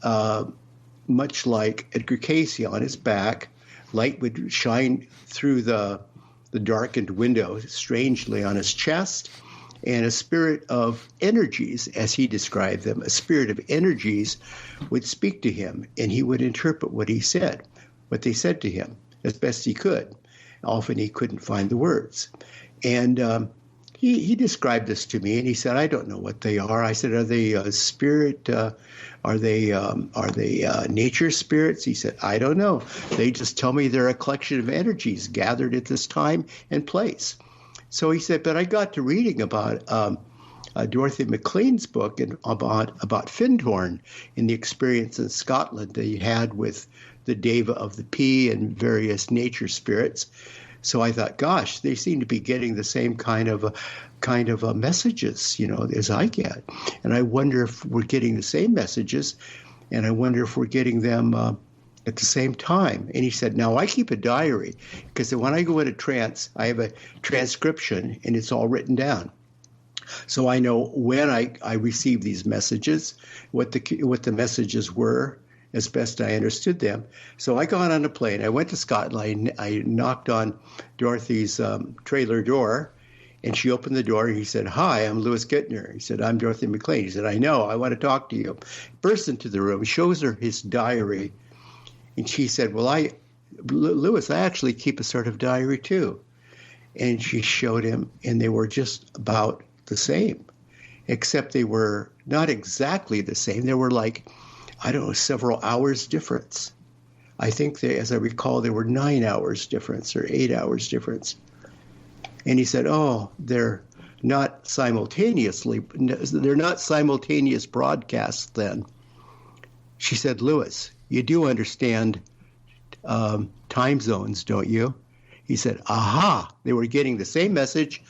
much like Edgar Cayce on his back. Light would shine through the darkened window strangely on his chest, and a spirit of energies, as he described them, a spirit of energies would speak to him, and he would interpret what they said to him as best he could. Often he couldn't find the words. And he described this to me, and he said, I don't know what they are. I said, are they spirit? Are they nature spirits? He said, I don't know. They just tell me they're a collection of energies gathered at this time and place. So he said, but I got to reading about Dorothy McLean's book and about Findhorn and the experience in Scotland that he had with the Deva of the Pea and various nature spirits. So I thought, gosh, they seem to be getting the same kind of messages, as I get. And I wonder if we're getting the same messages, and I wonder if we're getting them at the same time. And he said, now I keep a diary, because when I go into trance, I have a transcription, and it's all written down. So I know when I receive these messages, what the messages were, as best I understood them. So I got on a plane. I went to Scotland. I knocked on Dorothy's trailer door, and she opened the door, and he said, hi, I'm Louis Gittner. He said, I'm Dorothy McLean. He said, I know, I want to talk to you. Bursts into the room, shows her his diary, And she said, well, Lewis, I actually keep a sort of diary too. And she showed him, and they were just about the same, except they were not exactly the same. They were like, I don't know, several hours difference. I think as I recall, there were 9 hours difference or 8 hours difference. And he said, oh, they're not simultaneous broadcasts then. She said, Lewis, you do understand time zones, don't you? He said, aha, they were getting the same message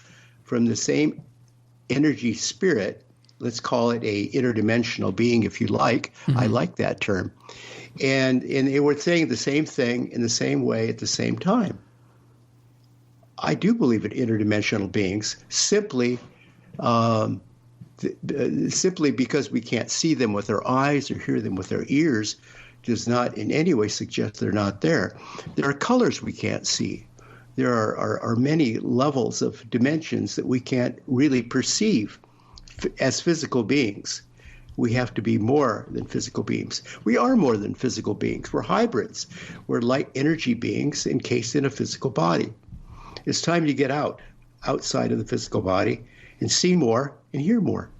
from the same energy spirit. Let's call it a interdimensional being, if you like. I like that term. And they were saying the same thing in the same way at the same time. I do believe in interdimensional beings, simply because we can't see them with our eyes or hear them with our ears does not in any way suggest they're not there. There are colors we can't see. There are many levels of dimensions that we can't really perceive as physical beings. We have to be more than physical beings. We are more than physical beings. We're hybrids. We're light energy beings encased in a physical body. It's time to get outside of the physical body and see more and hear more.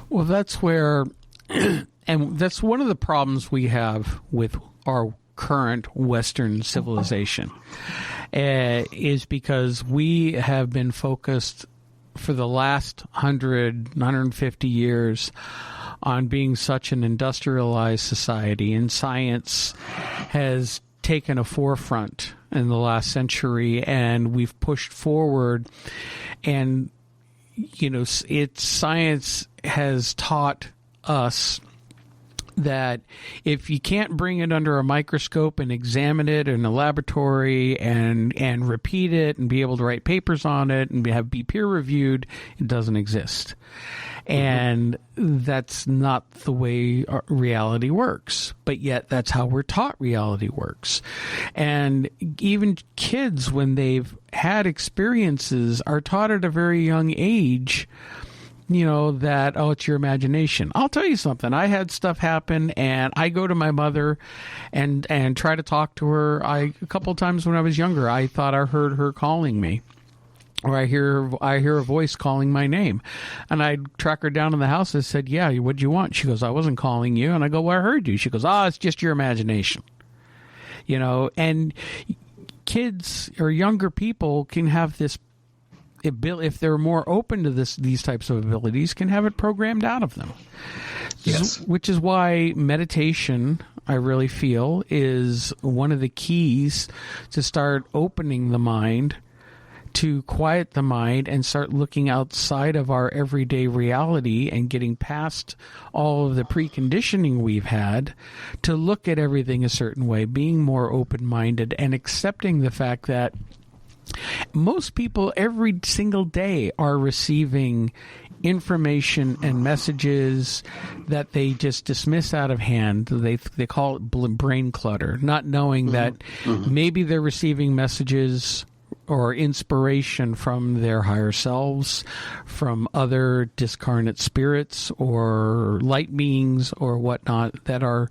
Well, that's where, and that's one of the problems we have with our current Western civilization, is because we have been focused for the last 150 years on being such an industrialized society, and science has taken a forefront in the last century, and we've pushed forward, and science has taught us that if you can't bring it under a microscope and examine it in a laboratory and repeat it and be able to write papers on it and be peer reviewed, it doesn't exist. And that's not the way reality works. But yet that's how we're taught reality works. And even kids, when they've had experiences, are taught at a very young age that, it's your imagination. I'll tell you something. I had stuff happen, and I go to my mother and try to talk to her. A couple of times when I was younger, I thought I heard her calling me, or I hear a voice calling my name, and I'd track her down in the house and said, yeah, what'd you want? She goes, I wasn't calling you. And I go, well, I heard you. She goes, it's just your imagination. And kids or younger people can have this if they're more open to these types of abilities, can have it programmed out of them. Yes. Which is why meditation, I really feel, is one of the keys to start opening the mind, to quiet the mind and start looking outside of our everyday reality and getting past all of the preconditioning we've had to look at everything a certain way, being more open-minded and accepting the fact that most people every single day are receiving information and messages that they just dismiss out of hand. They call it brain clutter, not knowing that maybe they're receiving messages or inspiration from their higher selves, from other discarnate spirits or light beings or whatnot that are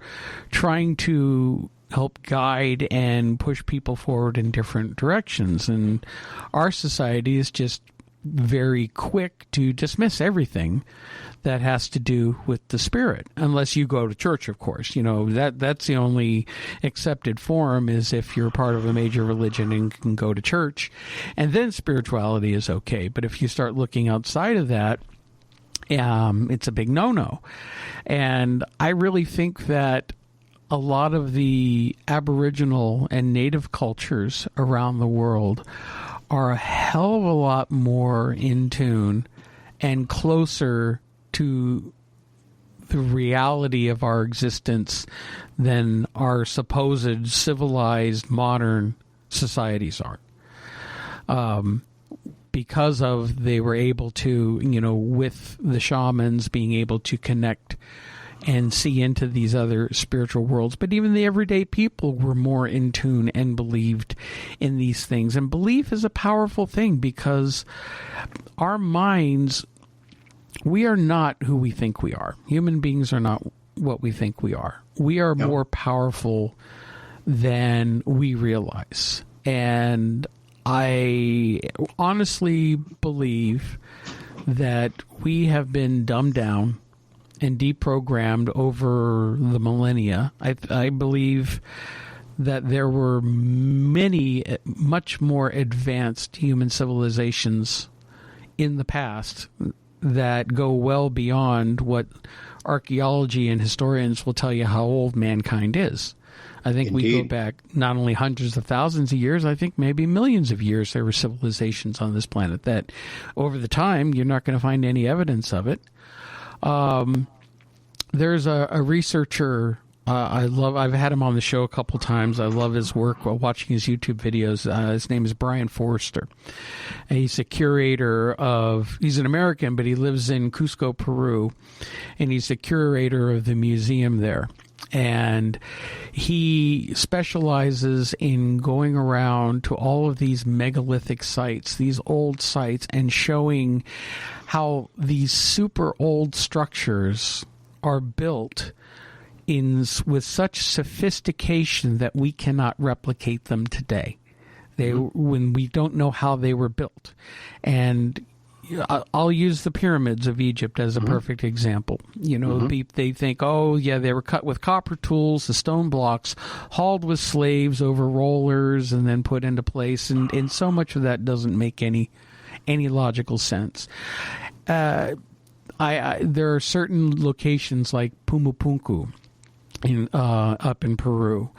trying to help guide and push people forward in different directions. And our society is just very quick to dismiss everything that has to do with the spirit, unless you go to church, of course. That's the only accepted form, is if you're part of a major religion and can go to church, and then spirituality is okay. But if you start looking outside of that, it's a big no-no. And I really think that a lot of the Aboriginal and Native cultures around the world are a hell of a lot more in tune and closer to the reality of our existence than our supposed civilized modern societies are. Because they were able to, with the shamans being able to connect and see into these other spiritual worlds. But even the everyday people were more in tune and believed in these things. And belief is a powerful thing, because our minds, we are not who we think we are. Human beings are not what we think we are. We are more powerful than we realize. And I honestly believe that we have been dumbed down and deprogrammed over the millennia. I believe that there were many much more advanced human civilizations in the past that go well beyond what archaeology and historians will tell you how old mankind is. I think we go back not only hundreds of thousands of years, I think maybe millions of years there were civilizations on this planet that over the time you're not going to find any evidence of it. There's a researcher I've had him on the show a couple times. I love his work while watching his YouTube videos. His name is Brian Forrester. And he's a curator he's an American, but he lives in Cusco, Peru, and he's the curator of the museum there. And he specializes in going around to all of these megalithic sites, these old sites, and showing how these super old structures are built with such sophistication that we cannot replicate them today. When we don't know how they were built. And I'll use the pyramids of Egypt as a perfect example. You know, they think, oh, yeah, they were cut with copper tools, the stone blocks, hauled with slaves over rollers and then put into place. And so much of that doesn't make any logical sense. There are certain locations like Pumapunku up in Peru,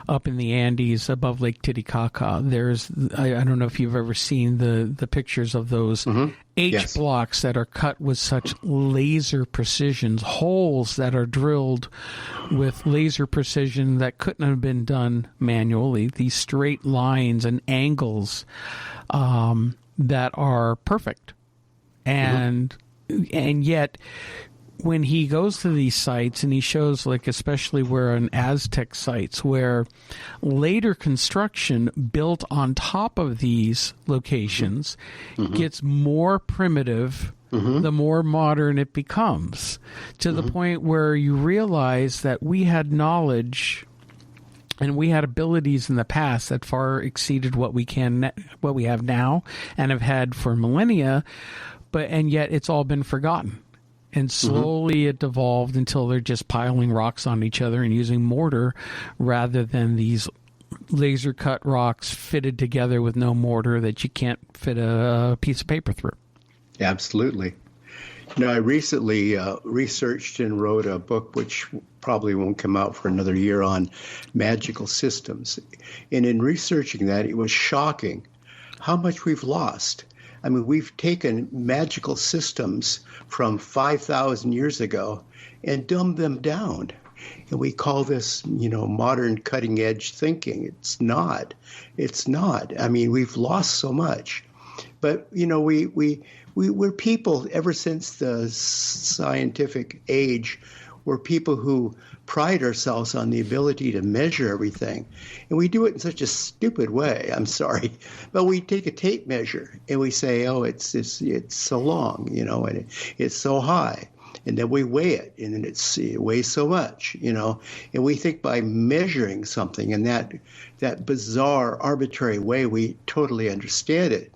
up in the Andes above Lake Titicaca. There's, I don't know if you've ever seen the pictures of those H blocks that are cut with such laser precision, holes that are drilled with laser precision that couldn't have been done manually. These straight lines and angles that are perfect. And yet, when he goes to these sites and he shows, like, especially where in Aztec sites, where later construction built on top of these locations gets more primitive, the more modern it becomes, to the point where you realize that we had knowledge and we had abilities in the past that far exceeded what we have now and have had for millennia, and yet it's all been forgotten. And slowly it devolved until they're just piling rocks on each other and using mortar rather than these laser cut rocks fitted together with no mortar that you can't fit a piece of paper through. Absolutely. You know, I recently researched and wrote a book which probably won't come out for another year on magical systems. And in researching that, it was shocking how much we've lost. I mean, we've taken magical systems from 5,000 years ago and dumbed them down. And we call this, modern cutting edge thinking. It's not. It's not. I mean, we've lost so much. But, we're people ever since the scientific age. We're people who pride ourselves on the ability to measure everything. And we do it in such a stupid way. I'm sorry. But we take a tape measure and we say, oh, it's so long, and it's so high. And then we weigh it, and then it weighs so much, and we think by measuring something in that bizarre, arbitrary way, we totally understand it.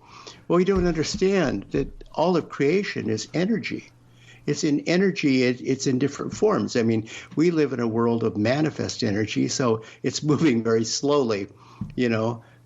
Well, we don't understand that all of creation is energy. It's in energy. It's in different forms. I mean, we live in a world of manifest energy, so it's moving very slowly,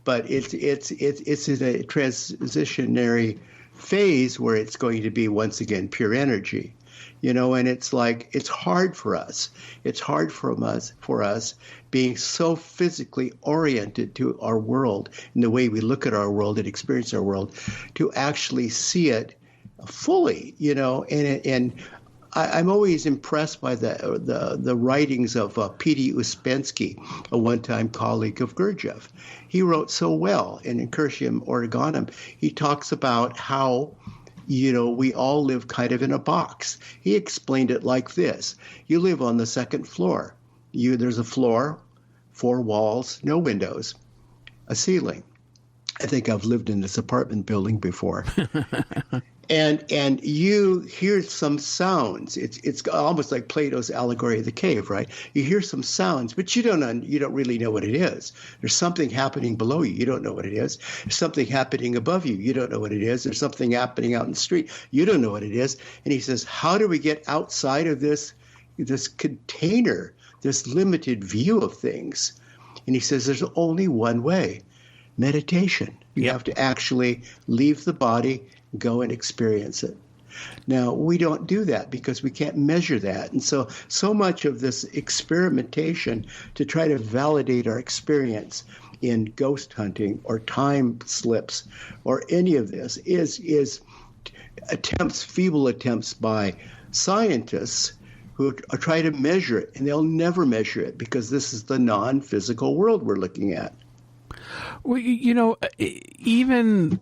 But it's in a transitionary phase where it's going to be once again pure energy, And it's like it's hard for us. It's hard for us being so physically oriented to our world and the way we look at our world and experience our world, to actually see it fully, and I'm always impressed by the writings of P.D. Uspensky, a one-time colleague of Gurdjieff. He wrote so well in Incursium Organum. He talks about how, we all live kind of in a box. He explained it like this. You live on the second floor. There's a floor, 4 walls, no windows, a ceiling. I think I've lived in this apartment building before. And you hear some sounds. It's almost like Plato's allegory of the cave, right? You hear some sounds, but you don't really know what it is. There's something happening below you. You don't know what it is. There's something happening above you. You don't know what it is. There's something happening out in the street. You don't know what it is. And he says, how do we get outside of this container, this limited view of things? And he says, there's only one way: meditation. You have to actually leave the body, go and experience it. Now, we don't do that because we can't measure that. And so much of this experimentation to try to validate our experience in ghost hunting or time slips or any of this is feeble attempts by scientists who are trying to measure it, and they'll never measure it because this is the non-physical world we're looking at. Well, even,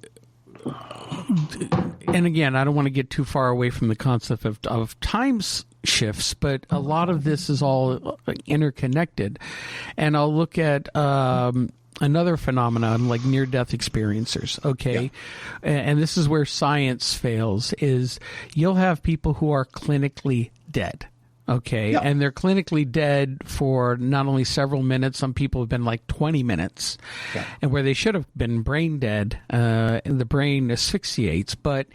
and again, I don't want to get too far away from the concept of time shifts, but a lot of this is all interconnected. And I'll look at another phenomenon like near-death experiencers, okay? Yeah. And this is where science fails, is you'll have people who are clinically dead. Okay, yeah. And they're clinically dead for not only several minutes, some people have been like 20 minutes, and where they should have been brain dead, and the brain asphyxiates, but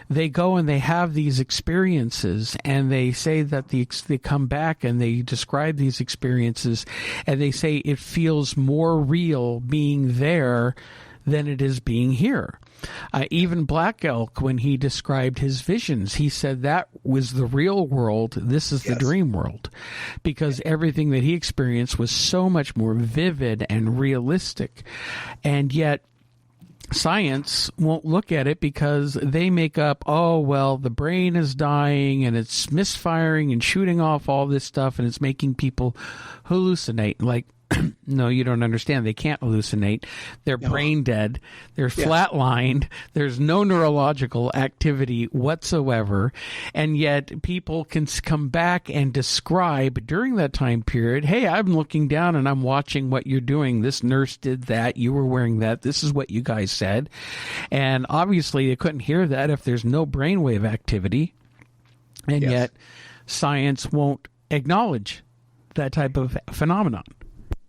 they go and they have these experiences, and they say that they come back and they describe these experiences, and they say it feels more real being there than it is being here. Even Black Elk, when he described his visions, he said that was the real world. This is the dream world, because everything that he experienced was so much more vivid and realistic. And yet science won't look at it because they make up, oh, well, the brain is dying and it's misfiring and shooting off all this stuff and it's making people hallucinate. Like, no, you don't understand. They can't hallucinate. They're brain dead. They're flatlined. There's no neurological activity whatsoever. And yet people can come back and describe during that time period, hey, I'm looking down and I'm watching what you're doing. This nurse did that. You were wearing that. This is what you guys said. And obviously they couldn't hear that if there's no brainwave activity. And yet science won't acknowledge that type of phenomenon.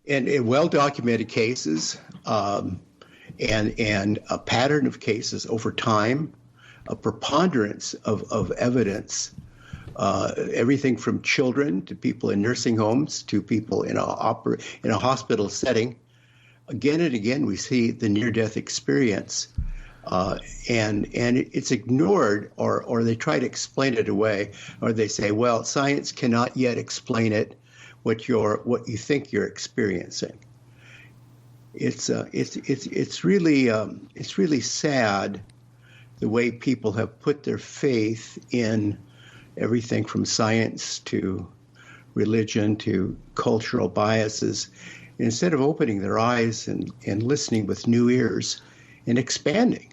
And in well-documented cases, and a pattern of cases over time, a preponderance of evidence, everything from children to people in nursing homes to people in a hospital setting. Again and again, we see the near-death experience, and it's ignored, or they try to explain it away, or they say, well, science cannot yet explain it. What you think you're experiencing. It's really sad the way people have put their faith in everything from science to religion to cultural biases, instead of opening their eyes and listening with new ears and expanding.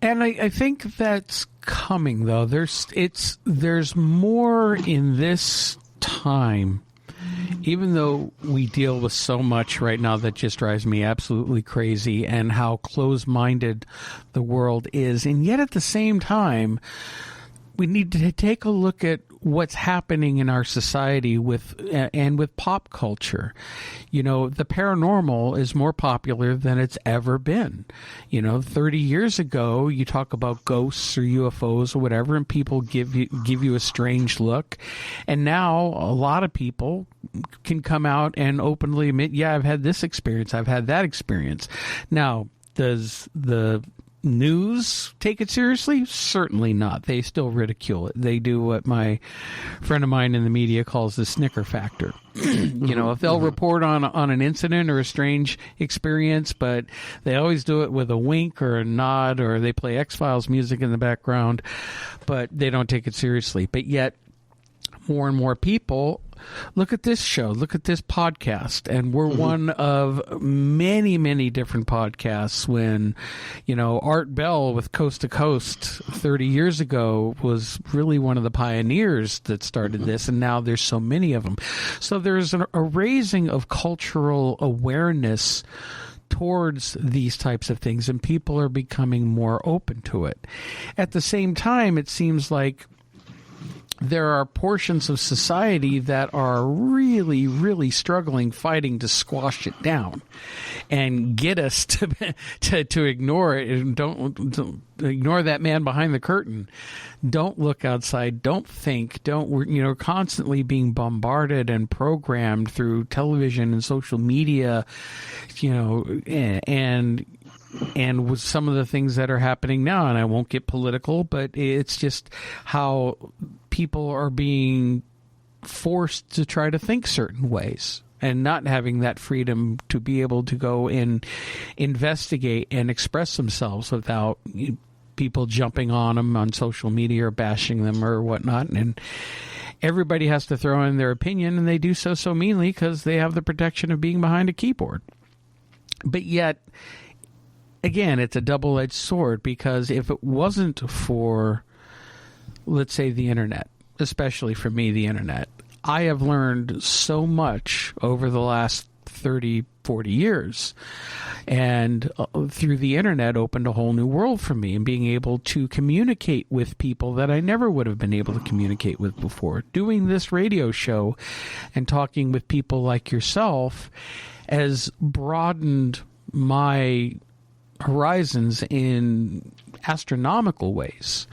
And I think that's coming, though. There's more in this time, even though we deal with so much right now that just drives me absolutely crazy, and how close-minded the world is. And yet at the same time, we need to take a look at what's happening in our society with pop culture. You know, the paranormal is more popular than it's ever been. 30 years ago, you talk about ghosts or UFOs or whatever, and people give you a strange look. And now a lot of people can come out and openly admit, yeah, I've had this experience, I've had that experience. Now, does the news take it seriously? Certainly not. They still ridicule it. They do what my friend of mine in the media calls the snicker factor. If they'll report on an incident or a strange experience, but they always do it with a wink or a nod, or they play X-Files music in the background, but they don't take it seriously. But yet more and more people look at this show, look at this podcast, and we're one of many, many different podcasts. When, Art Bell with Coast to Coast 30 years ago was really one of the pioneers that started this, and now there's so many of them. So there's a raising of cultural awareness towards these types of things, and people are becoming more open to it. At the same time, it seems like there are portions of society that are really, really struggling, fighting to squash it down and get us to ignore it, and don't ignore that man behind the curtain. Don't look outside. Don't think. We're constantly being bombarded and programmed through television and social media, and with some of the things that are happening now, and I won't get political, but it's just how people are being forced to try to think certain ways and not having that freedom to be able to go and investigate and express themselves without people jumping on them on social media or bashing them or whatnot. And everybody has to throw in their opinion, and they do so meanly because they have the protection of being behind a keyboard. But yet, again, it's a double-edged sword, because if it wasn't for, let's say, the internet, especially for me, the internet, I have learned so much over the last 30, 40 years. And through the internet opened a whole new world for me, and being able to communicate with people that I never would have been able to communicate with before. Doing this radio show and talking with people like yourself has broadened my horizons in astronomical ways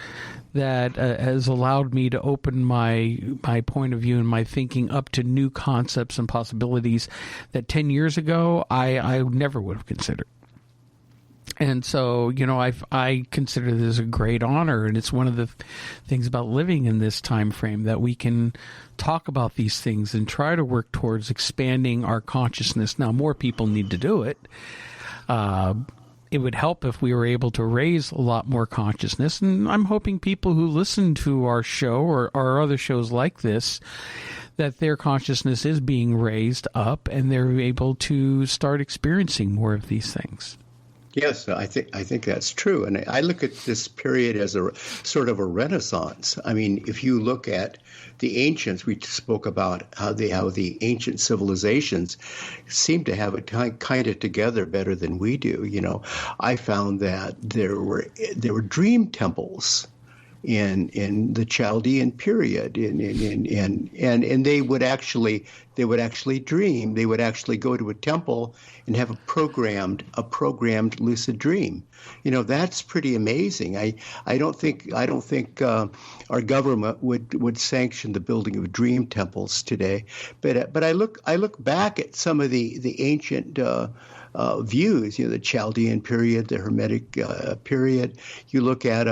that has allowed me to open my point of view and my thinking up to new concepts and possibilities that 10 years ago I never would have considered. And so, I consider this a great honor, and it's one of the things about living in this time frame that we can talk about these things and try to work towards expanding our consciousness. Now, more people need to do it. It would help if we were able to raise a lot more consciousness, and I'm hoping people who listen to our show or other shows like this, that their consciousness is being raised up and they're able to start experiencing more of these things. Yes, I think that's true. And I look at this period as a sort of a renaissance. I mean, if you look at the ancients, we spoke about how the ancient civilizations seem to have it kind of together better than we do. I found that there were dream temples in the Chaldean period, and they would actually dream. They would actually go to a temple and have a programmed lucid dream. That's pretty amazing. I don't think our government would sanction the building of dream temples today. But I look back at some of the ancient views. The Chaldean period, the Hermetic period. You look at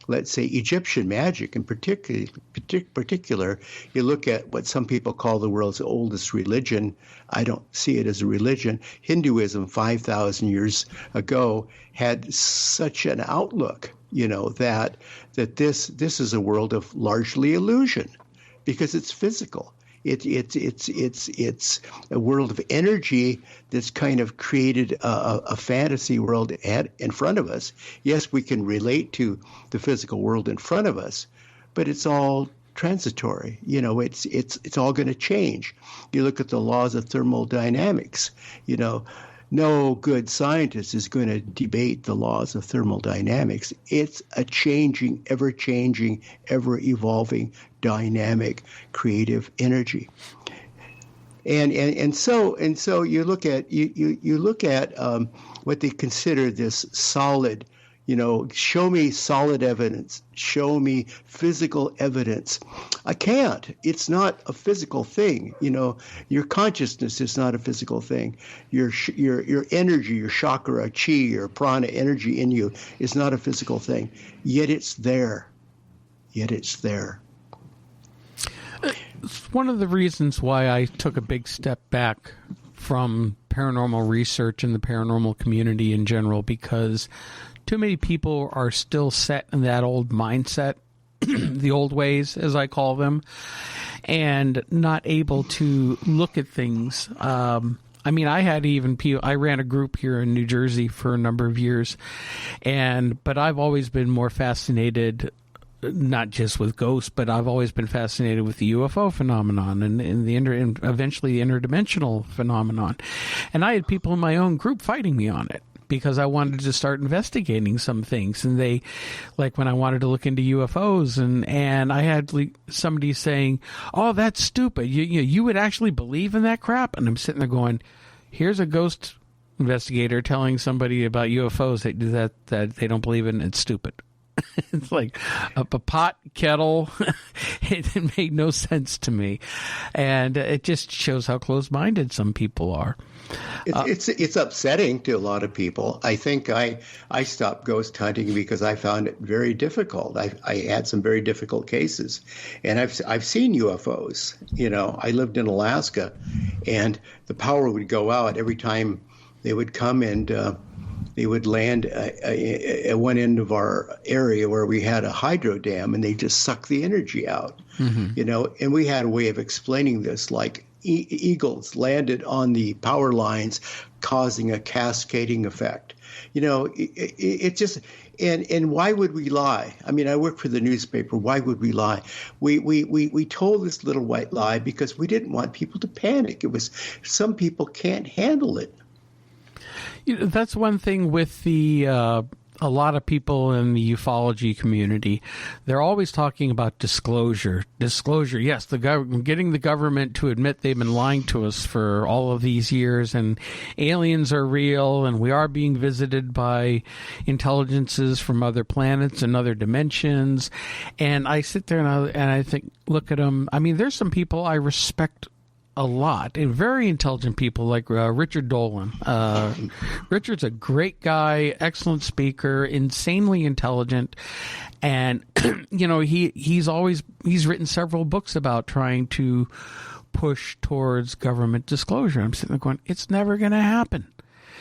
let's say Egyptian magic in particular, you look at what some people call the world's oldest religion. I don't see it as a religion. Hinduism 5,000 years ago had such an outlook, that this is a world of largely illusion because it's physical. It's a world of energy that's kind of created a fantasy world in front of us. Yes, we can relate to the physical world in front of us, but it's all transitory. It's all going to change. You look at the laws of thermodynamics. No good scientist is going to debate the laws of thermodynamics. It's a changing, ever-changing, ever-evolving, dynamic, creative energy. And so you look at what they consider this solid. Show me solid evidence. Show me physical evidence. I can't. It's not a physical thing. Your consciousness is not a physical thing. Your energy, your chakra, chi, your prana energy in you is not a physical thing. Yet it's there. It's one of the reasons why I took a big step back from paranormal research and the paranormal community in general, because too many people are still set in that old mindset, the old ways, as I call them, and not able to look at things. I ran a group here in New Jersey for a number of years, but I've always been more fascinated not just with ghosts, but I've always been fascinated with the UFO phenomenon and eventually the interdimensional phenomenon. And I had people in my own group fighting me on it, because I wanted to start investigating some things. And they, like when I wanted to look into UFOs, and I had somebody saying, "Oh, that's stupid. You would actually believe in that crap?" And I'm sitting there going, here's a ghost investigator telling somebody about UFOs that they don't believe in. It's stupid. It's like a pot kettle. It made no sense to me. And it just shows how closed-minded some people are. It's upsetting to a lot of people. I think I stopped ghost hunting because I found it very difficult. I had some very difficult cases, and I've seen UFOs. I lived in Alaska, and the power would go out every time they would come, and they would land at one end of our area where we had a hydro dam, and they just suck the energy out. Mm-hmm. And we had a way of explaining this, like eagles landed on the power lines, causing a cascading effect. It just, and why would we lie? I mean, I work for the newspaper. Why would we lie? We told this little white lie because we didn't want people to panic. It was, some people can't handle it. That's one thing with a lot of people in the ufology community. They're always talking about disclosure. Disclosure, yes, getting the government to admit they've been lying to us for all of these years, and aliens are real, and we are being visited by intelligences from other planets and other dimensions. And I sit there and I think, look at them. I mean, there's some people I respect a lot, and very intelligent people like Richard Dolan. Richard's a great guy, excellent speaker, insanely intelligent, and he's written several books about trying to push towards government disclosure. I'm sitting there going, it's never going to happen.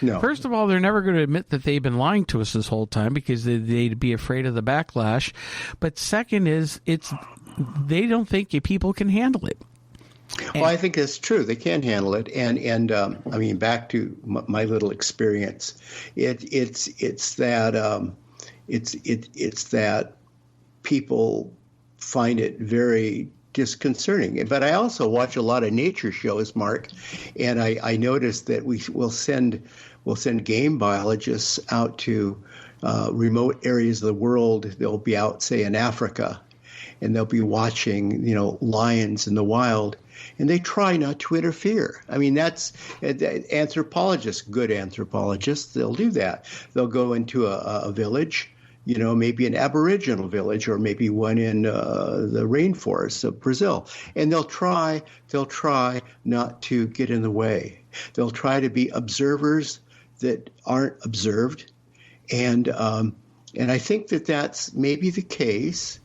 No. First of all, they're never going to admit that they've been lying to us this whole time because they'd be afraid of the backlash. But second is, they don't think people can handle it. Well, I think that's true. They can handle it, and I mean, back to my little experience, it's that people find it very disconcerting. But I also watch a lot of nature shows, Mark, and I noticed that we'll send game biologists out to remote areas of the world. They'll be out, say, in Africa, and they'll be watching, lions in the wild. And they try not to interfere. I mean, that's anthropologists, good anthropologists, they'll do that. They'll go into a village, maybe an Aboriginal village, or maybe one in the rainforests of Brazil, and they'll try not to get in the way. They'll try to be observers that aren't observed, and I think that's maybe the case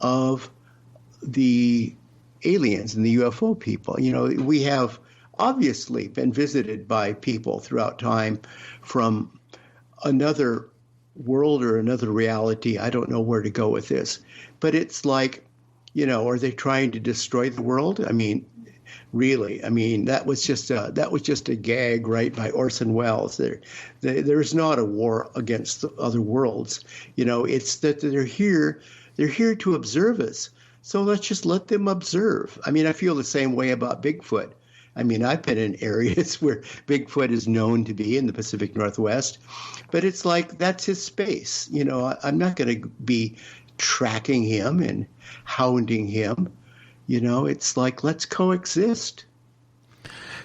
of the aliens and the UFO people. We have obviously been visited by people throughout time from another world or another reality. I don't know where to go with this, but it's like, are they trying to destroy the world? I mean, really? I mean, that was just a gag, right, by Orson Welles. There's not a war against the other worlds. It's that they're here to observe us. So let's just let them observe. I mean, I feel the same way about Bigfoot. I mean, I've been in areas where Bigfoot is known to be in the Pacific Northwest, but it's like that's his space. I'm not going to be tracking him and hounding him. It's like, let's coexist.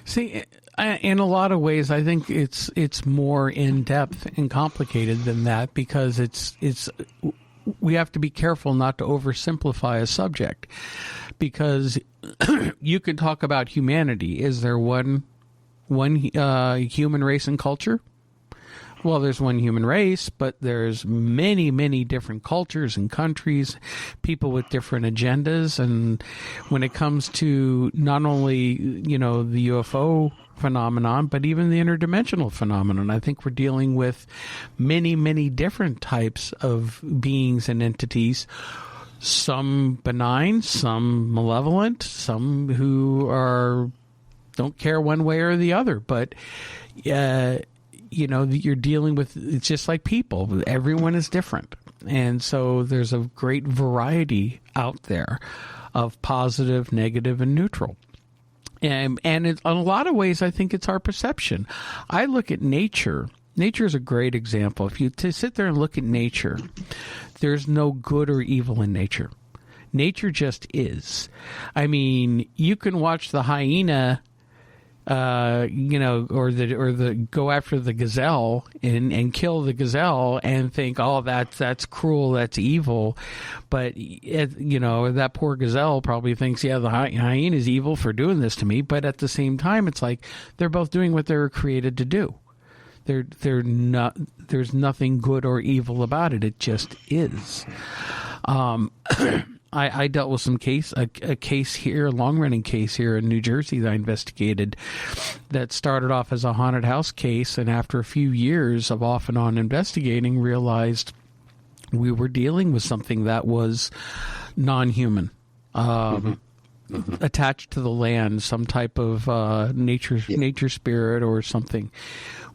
See, in a lot of ways, I think it's more in depth and complicated than that, because we have to be careful not to oversimplify a subject, because you can talk about humanity. Is there one human race and culture? Well, there's one human race, but there's many, many different cultures and countries, people with different agendas. And when it comes to not only, the UFO phenomenon, but even the interdimensional phenomenon, I think we're dealing with many, many different types of beings and entities, some benign, some malevolent, some who don't care one way or the other. But you're dealing with, it's just like people. Everyone is different. And so there's a great variety out there of positive, negative, and neutral. And in a lot of ways, I think it's our perception. I look at nature. Nature is a great example. If you sit there and look at nature, there's no good or evil in nature. Nature just is. I mean, you can watch the hyena, or the go after the gazelle and kill the gazelle and think, oh, that's cruel, that's evil. But that poor gazelle probably thinks, yeah, the hyena is evil for doing this to me. But at the same time, it's like they're both doing what they were created to do. They're not. There's nothing good or evil about it. It just is. I dealt with a case here, a long-running case here in New Jersey that I investigated that started off as a haunted house case, and after a few years of off and on investigating, realized we were dealing with something that was non-human, attached to the land, some type of nature spirit or something,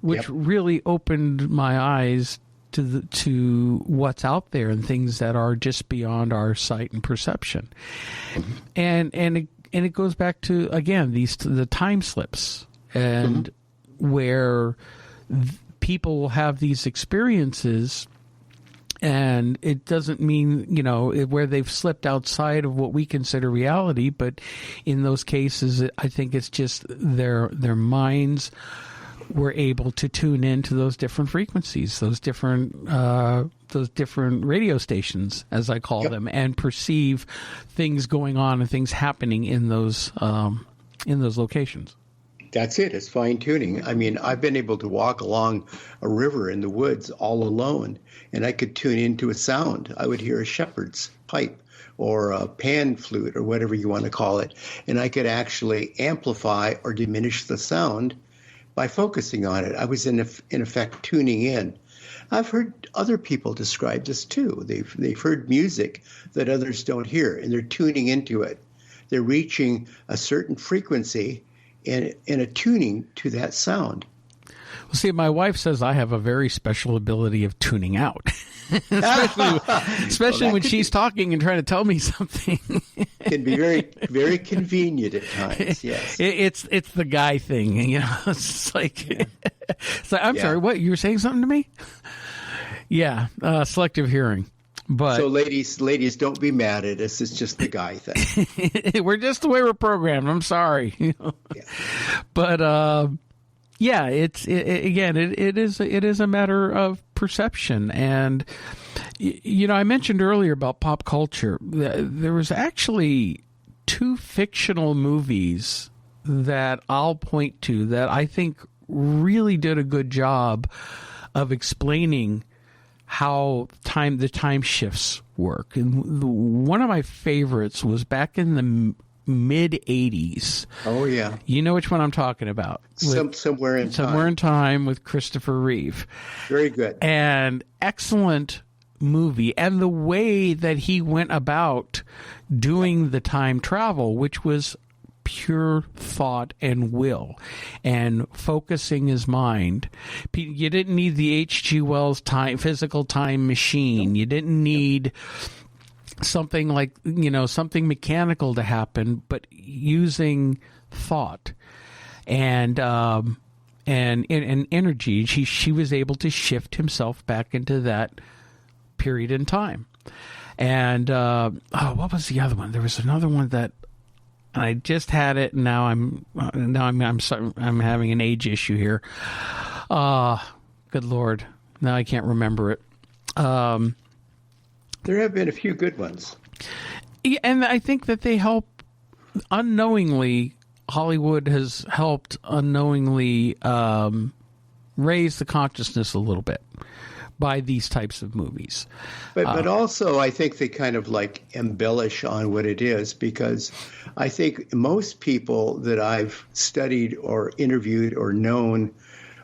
which really opened my eyes to what's out there and things that are just beyond our sight and perception. And it goes back to, again, the time slips, and where people will have these experiences, and it doesn't mean, where they've slipped outside of what we consider reality, but in those cases, I think it's just their minds were able to tune into those different frequencies, those different radio stations, as I call them, and perceive things going on and things happening in those locations. That's it. It's fine tuning. I mean, I've been able to walk along a river in the woods all alone, and I could tune into a sound. I would hear a shepherd's pipe or a pan flute or whatever you want to call it, and I could actually amplify or diminish the sound by focusing on it. I was in effect tuning in. I've heard other people describe this too. They've heard music that others don't hear, and they're tuning into it. They're reaching a certain frequency and attuning to that sound. Well, see, my wife says I have a very special ability of tuning out, especially when she's talking and trying to tell me something. Can be very, very convenient at times. Yes, it's the guy thing, It's like, I'm sorry, what, you were saying something to me? Yeah, selective hearing. But so, ladies, don't be mad at us. It's just the guy thing. We're just the way we're programmed. I'm sorry. Yeah. But yeah, it is a matter of perception. And I mentioned earlier about pop culture. There was actually 2 fictional movies that I'll point to that I think really did a good job of explaining how the time shifts work. And one of my favorites was back in the mid-'80s. Oh, yeah. You know which one I'm talking about. Somewhere in Time. Somewhere in Time with Christopher Reeve. Very good. And excellent movie. And the way that he went about doing the time travel, which was pure thought and will and focusing his mind. You didn't need the H.G. Wells physical time machine. You didn't need something like, something mechanical to happen, but using thought and energy. She was able to shift himself back into that period in time. And what was the other one? There was another one that I just had it. And now I'm having an age issue here. Good Lord! Now I can't remember it. There have been a few good ones. Yeah, and I think that they help unknowingly. Hollywood has helped unknowingly raise the consciousness a little bit by these types of movies. But also I think they kind of like embellish on what it is, because I think most people that I've studied or interviewed or known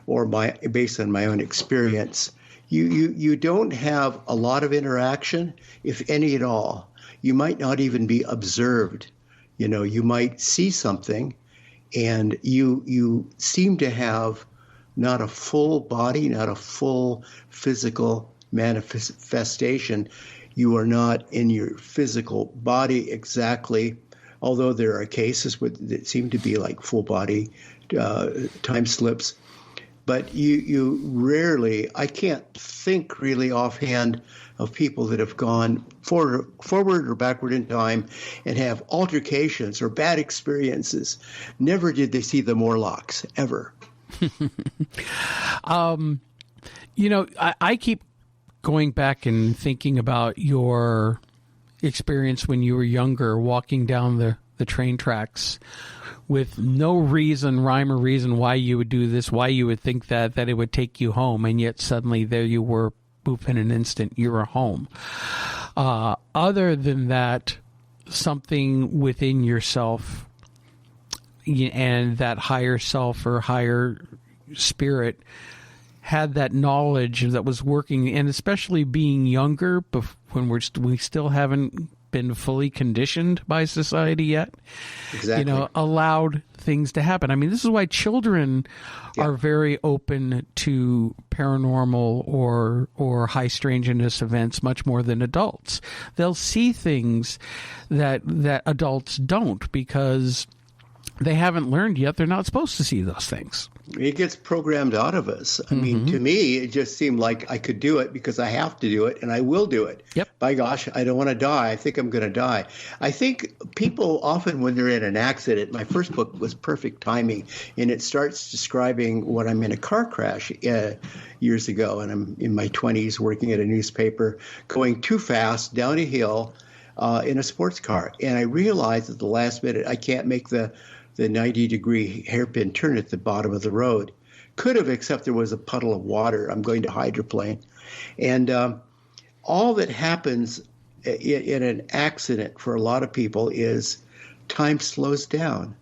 or based on my own experience, you don't have a lot of interaction, if any at all. You might not even be observed. You might see something and you seem to have not a full body, not a full physical manifestation. You are not in your physical body exactly, although there are cases that seem to be like full body time slips. But you rarely, I can't think really offhand of people that have gone forward or backward in time and have altercations or bad experiences. Never did they see the Morlocks, ever. I keep going back and thinking about your experience when you were younger, walking down the train tracks with no rhyme or reason why you would do this, why you would think that it would take you home, and yet suddenly there you were, boop, in an instant, you were home. Other than that, something within yourself and that higher self or higher spirit had that knowledge that was working, and especially being younger, when we still haven't been fully conditioned by society yet, exactly. Allowed things to happen. I mean, this is why children are very open to paranormal or high strangeness events much more than adults. They'll see things that adults don't because they haven't learned yet. They're not supposed to see those things. It gets programmed out of us. I mean, to me, it just seemed like I could do it because I have to do it, and I will do it. Yep. By gosh, I don't want to die. I think I'm going to die. I think people often, when they're in an accident, my first book was perfect timing, and it starts describing when I'm in a car crash years ago, and I'm in my 20s working at a newspaper, going too fast down a hill in a sports car. And I realized at the last minute I can't make the 90-degree hairpin turn at the bottom of the road. Could have, except there was a puddle of water. I'm going to hydroplane. And all that happens in an accident for a lot of people is time slows down.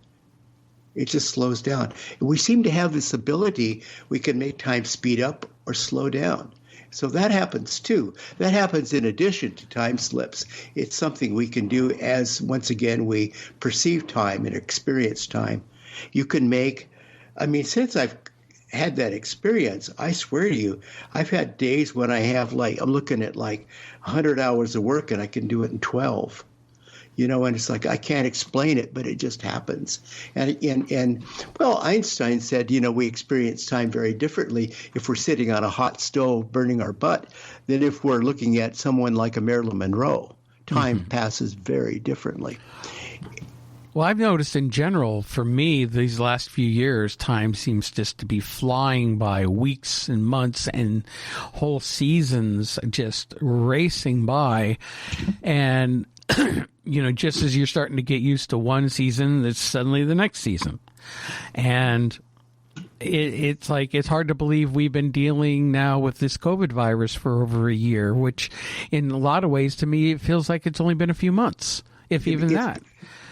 It just slows down. And we seem to have this ability. We can make time speed up or slow down. So that happens too. That happens in addition to time slips. It's something we can do as, once again, we perceive time and experience time. You can make, since I've had that experience, I swear to you, I've had days when I have I'm looking at 100 hours of work and I can do it in 12. And it's like I can't explain it, but it just happens. And Einstein said, we experience time very differently if we're sitting on a hot stove burning our butt than if we're looking at someone like a Marilyn Monroe. Time passes very differently. Well, I've noticed in general, for me, these last few years, time seems just to be flying by, weeks and months and whole seasons just racing by. And just as you're starting to get used to one season, it's suddenly the next season. And it's hard to believe we've been dealing now with this COVID virus for over a year, which in a lot of ways, to me, it feels like it's only been a few months, if even that.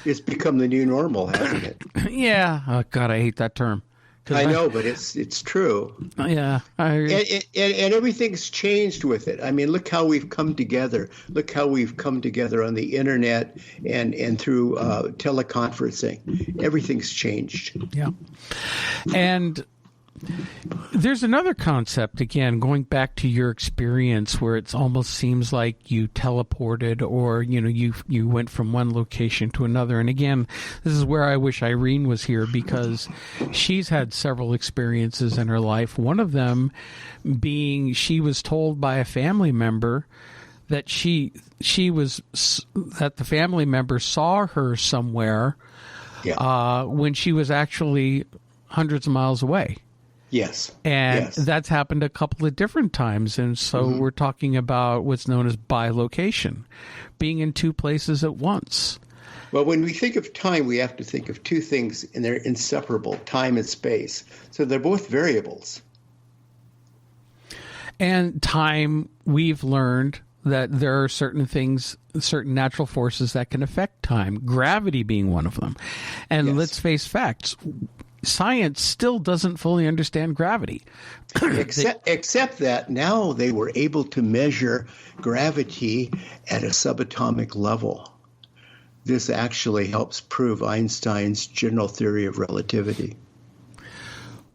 It's become the new normal, hasn't it? Yeah. Oh, God, I hate that term. I know, but it's true. Yeah. And everything's changed with it. I mean, look how we've come together. Look how we've come together on the internet and through teleconferencing. Everything's changed. Yeah. And there's another concept, again, going back to your experience where it almost seems like you teleported or, you went from one location to another. And again, this is where I wish Irene was here because she's had several experiences in her life. One of them being she was told by a family member that that the family member saw her somewhere when she was actually hundreds of miles away. Yes. And that's happened a couple of different times. And so we're talking about what's known as bilocation, being in two places at once. Well, when we think of time, we have to think of two things, and they're inseparable, time and space. So they're both variables. And time, we've learned that there are certain things, certain natural forces that can affect time, gravity being one of them. And let's face facts. Science still doesn't fully understand gravity. Except that now they were able to measure gravity at a subatomic level. This actually helps prove Einstein's general theory of relativity.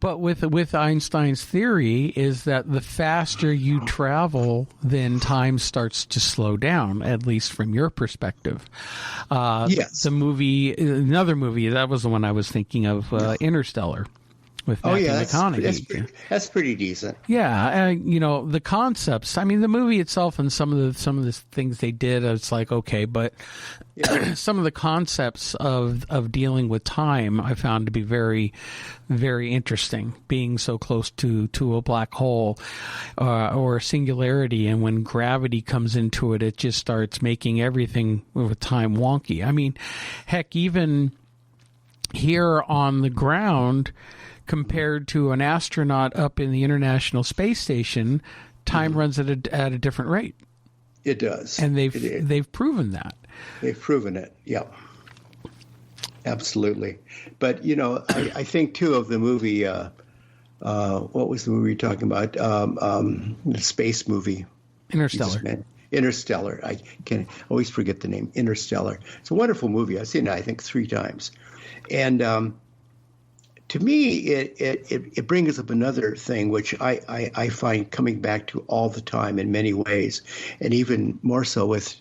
But with Einstein's theory is that the faster you travel, then time starts to slow down, at least from your perspective. Yes. Another movie, that was the one I was thinking of, Interstellar. With Matthew McConaughey. That's pretty decent. Yeah, the concepts. I mean, the movie itself and some of the things they did, it's like okay, but some of the concepts of dealing with time, I found to be very, very interesting. Being so close to a black hole or a singularity, and when gravity comes into it, it just starts making everything with time wonky. I mean, heck, even here on the ground, compared to an astronaut up in the International Space Station, time runs at a different rate. It does, and they've proven that. They've proven it. Yeah, absolutely. But I think too of the movie. What was the movie you're talking about? The space movie, Interstellar. Interstellar. I can always forget the name. Interstellar. It's a wonderful movie. I've seen it, I think, 3 times, and. To me, it brings up another thing, which I find coming back to all the time in many ways, and even more so with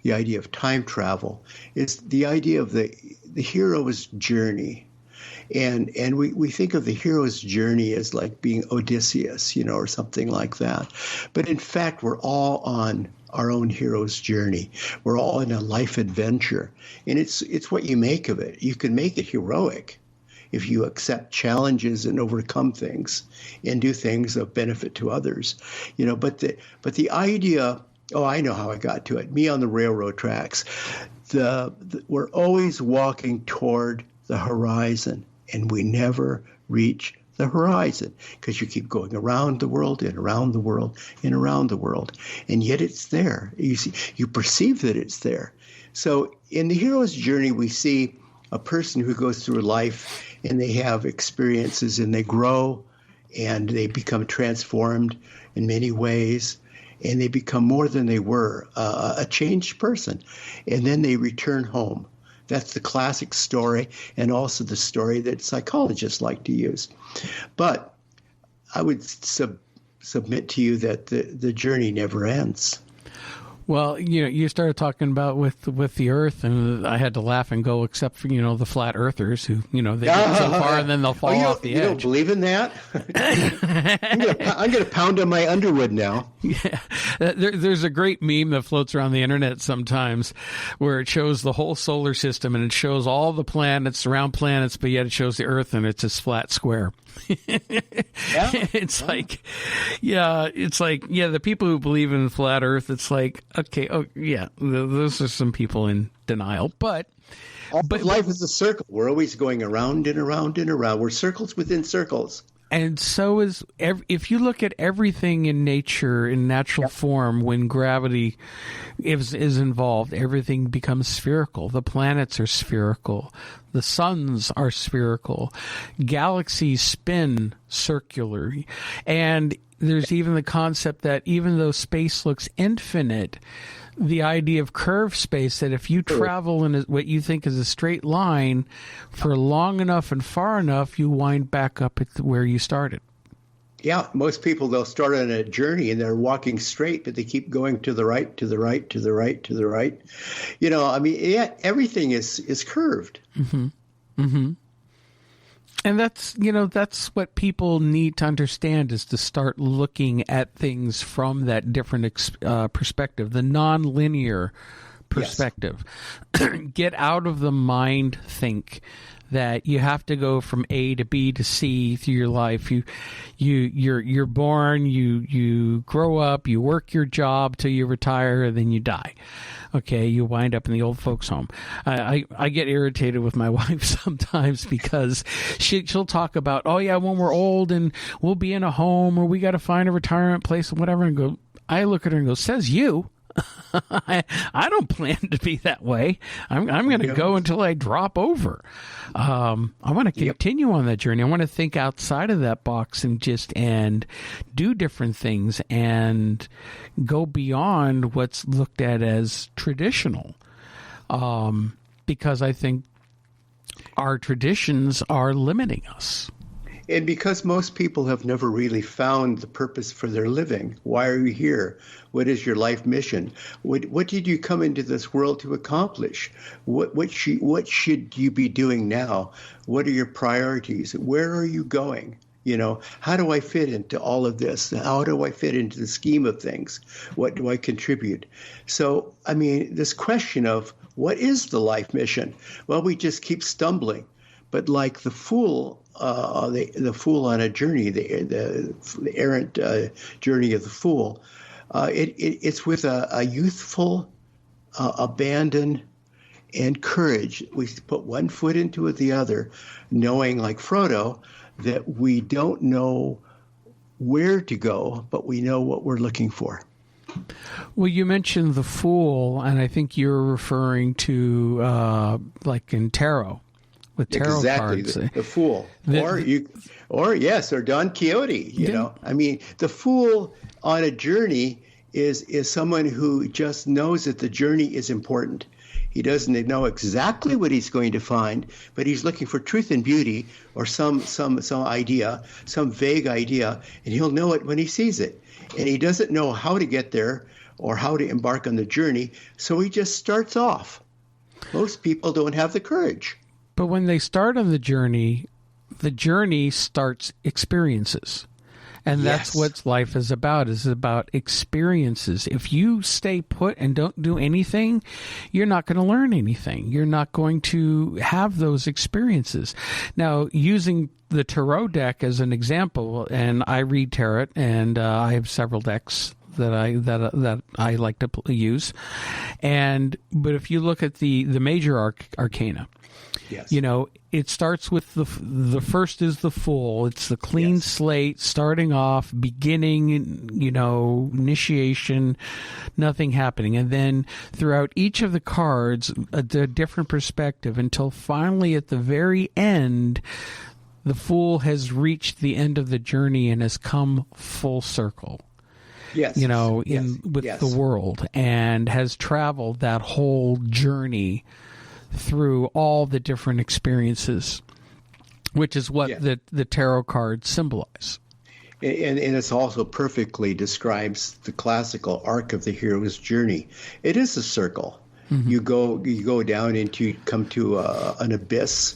the idea of time travel, is the idea of the hero's journey. And we think of the hero's journey as like being Odysseus, or something like that. But in fact, we're all on our own hero's journey. We're all in a life adventure. And it's what you make of it. You can make it heroic if you accept challenges and overcome things and do things of benefit to others, but the idea, I know how I got to it. Me on the railroad tracks, we're always walking toward the horizon, and we never reach the horizon because you keep going around the world and around the world and around the world, and yet it's there. You perceive that it's there. So in the hero's journey, we see a person who goes through life and they have experiences and they grow and they become transformed in many ways and they become more than they were, a changed person. And then they return home. That's the classic story, and also the story that psychologists like to use. But I would submit to you that the journey never ends. Well, you started talking about with the Earth, and I had to laugh and go, except for the flat Earthers who they get so far and then they'll fall off the edge. You don't believe in that? I'm going to pound on my Underwood now. Yeah, there's a great meme that floats around the internet sometimes, where it shows the whole solar system and it shows all the planets around planets, but yet it shows the Earth and it's this flat square. It's like the people who believe in flat Earth, it's like, okay, those are some people in denial, but life is a circle. We're always going around and around and around. We're circles within circles. And so is if you look at everything in nature, in natural form, when gravity is involved, everything becomes spherical. The planets are spherical. The suns are spherical. Galaxies spin circularly. And there's even the concept that even though space looks infinite, the idea of curved space, that if you travel in what you think is a straight line for long enough and far enough, you wind back up at where you started. Yeah, most people, they'll start on a journey and they're walking straight, but they keep going to the right, to the right, to the right, to the right. Everything is curved. Mm-hmm. Mm-hmm. And that's what people need to understand, is to start looking at things from that different perspective, the non-linear perspective. Yes. Get out of the mind think that you have to go from A to B to C through your life. You're born, you grow up, you work your job till you retire, and then you die. Okay, you wind up in the old folks' home. I get irritated with my wife sometimes because she'll talk about, when we're old and we'll be in a home or we got to find a retirement place or whatever. And I look at her and go, says you. I don't plan to be that way. I'm going to go until I drop over. I want to continue on that journey. I want to think outside of that box and do different things and go beyond what's looked at as traditional. Because I think our traditions are limiting us. And because most people have never really found the purpose for their living, why are you here? What is your life mission? What did you come into this world to accomplish? What should you be doing now? What are your priorities? Where are you going? How do I fit into all of this? How do I fit into the scheme of things? What do I contribute? So, this question of what is the life mission? Well, we just keep stumbling. But like the fool, the fool on a journey, the errant journey of the fool, it's with a youthful abandon and courage. We put one foot into the other, knowing, like Frodo, that we don't know where to go, but we know what we're looking for. Well, you mentioned the fool, and I think you're referring to like in tarot. With tarot cards, the fool, or Don Quixote. The fool on a journey is someone who just knows that the journey is important. He doesn't know exactly what he's going to find, but he's looking for truth and beauty, or some idea, some vague idea, and he'll know it when he sees it. And he doesn't know how to get there or how to embark on the journey, so he just starts off. Most people don't have the courage. But when they start on the journey starts experiences. And that's what life is about experiences. If you stay put and don't do anything, you're not going to learn anything. You're not going to have those experiences. Now, using the tarot deck as an example, and I read tarot, and I have several decks that I like to use. But if you look at the major arcana, yes. It starts with the first is the fool. It's the clean slate, starting off, beginning, initiation, nothing happening. And then throughout each of the cards, a different perspective, until finally at the very end, the fool has reached the end of the journey and has come full circle. Yes. The world, and has traveled that whole journey through all the different experiences, which is what the tarot cards symbolize. And it also perfectly describes the classical arc of the hero's journey. It is a circle. Mm-hmm. You go down into, come to an abyss,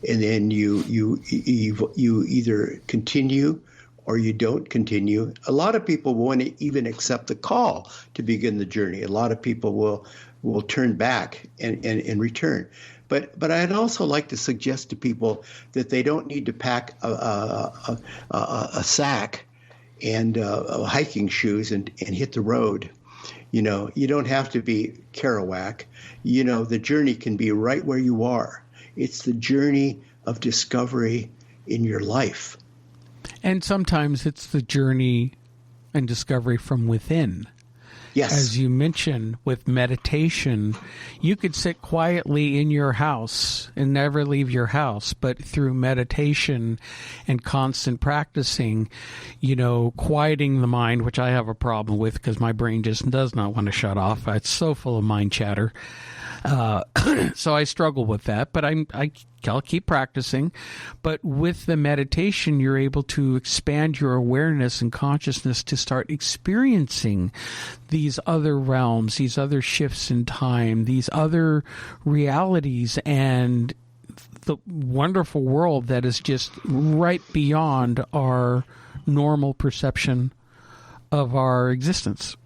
and then you either continue or you don't continue. A lot of people won't even accept the call to begin the journey. A lot of people will turn back and return. But I'd also like to suggest to people that they don't need to pack a sack and hiking shoes and hit the road. You don't have to be Kerouac. The journey can be right where you are. It's the journey of discovery in your life. And sometimes it's the journey and discovery from within. Yes. As you mentioned, with meditation, you could sit quietly in your house and never leave your house, but through meditation and constant practicing, quieting the mind, which I have a problem with because my brain just does not want to shut off. It's so full of mind chatter. So I struggle with that, but I'll keep practicing. But with the meditation, you're able to expand your awareness and consciousness to start experiencing these other realms, these other shifts in time, these other realities, and the wonderful world that is just right beyond our normal perception of our existence.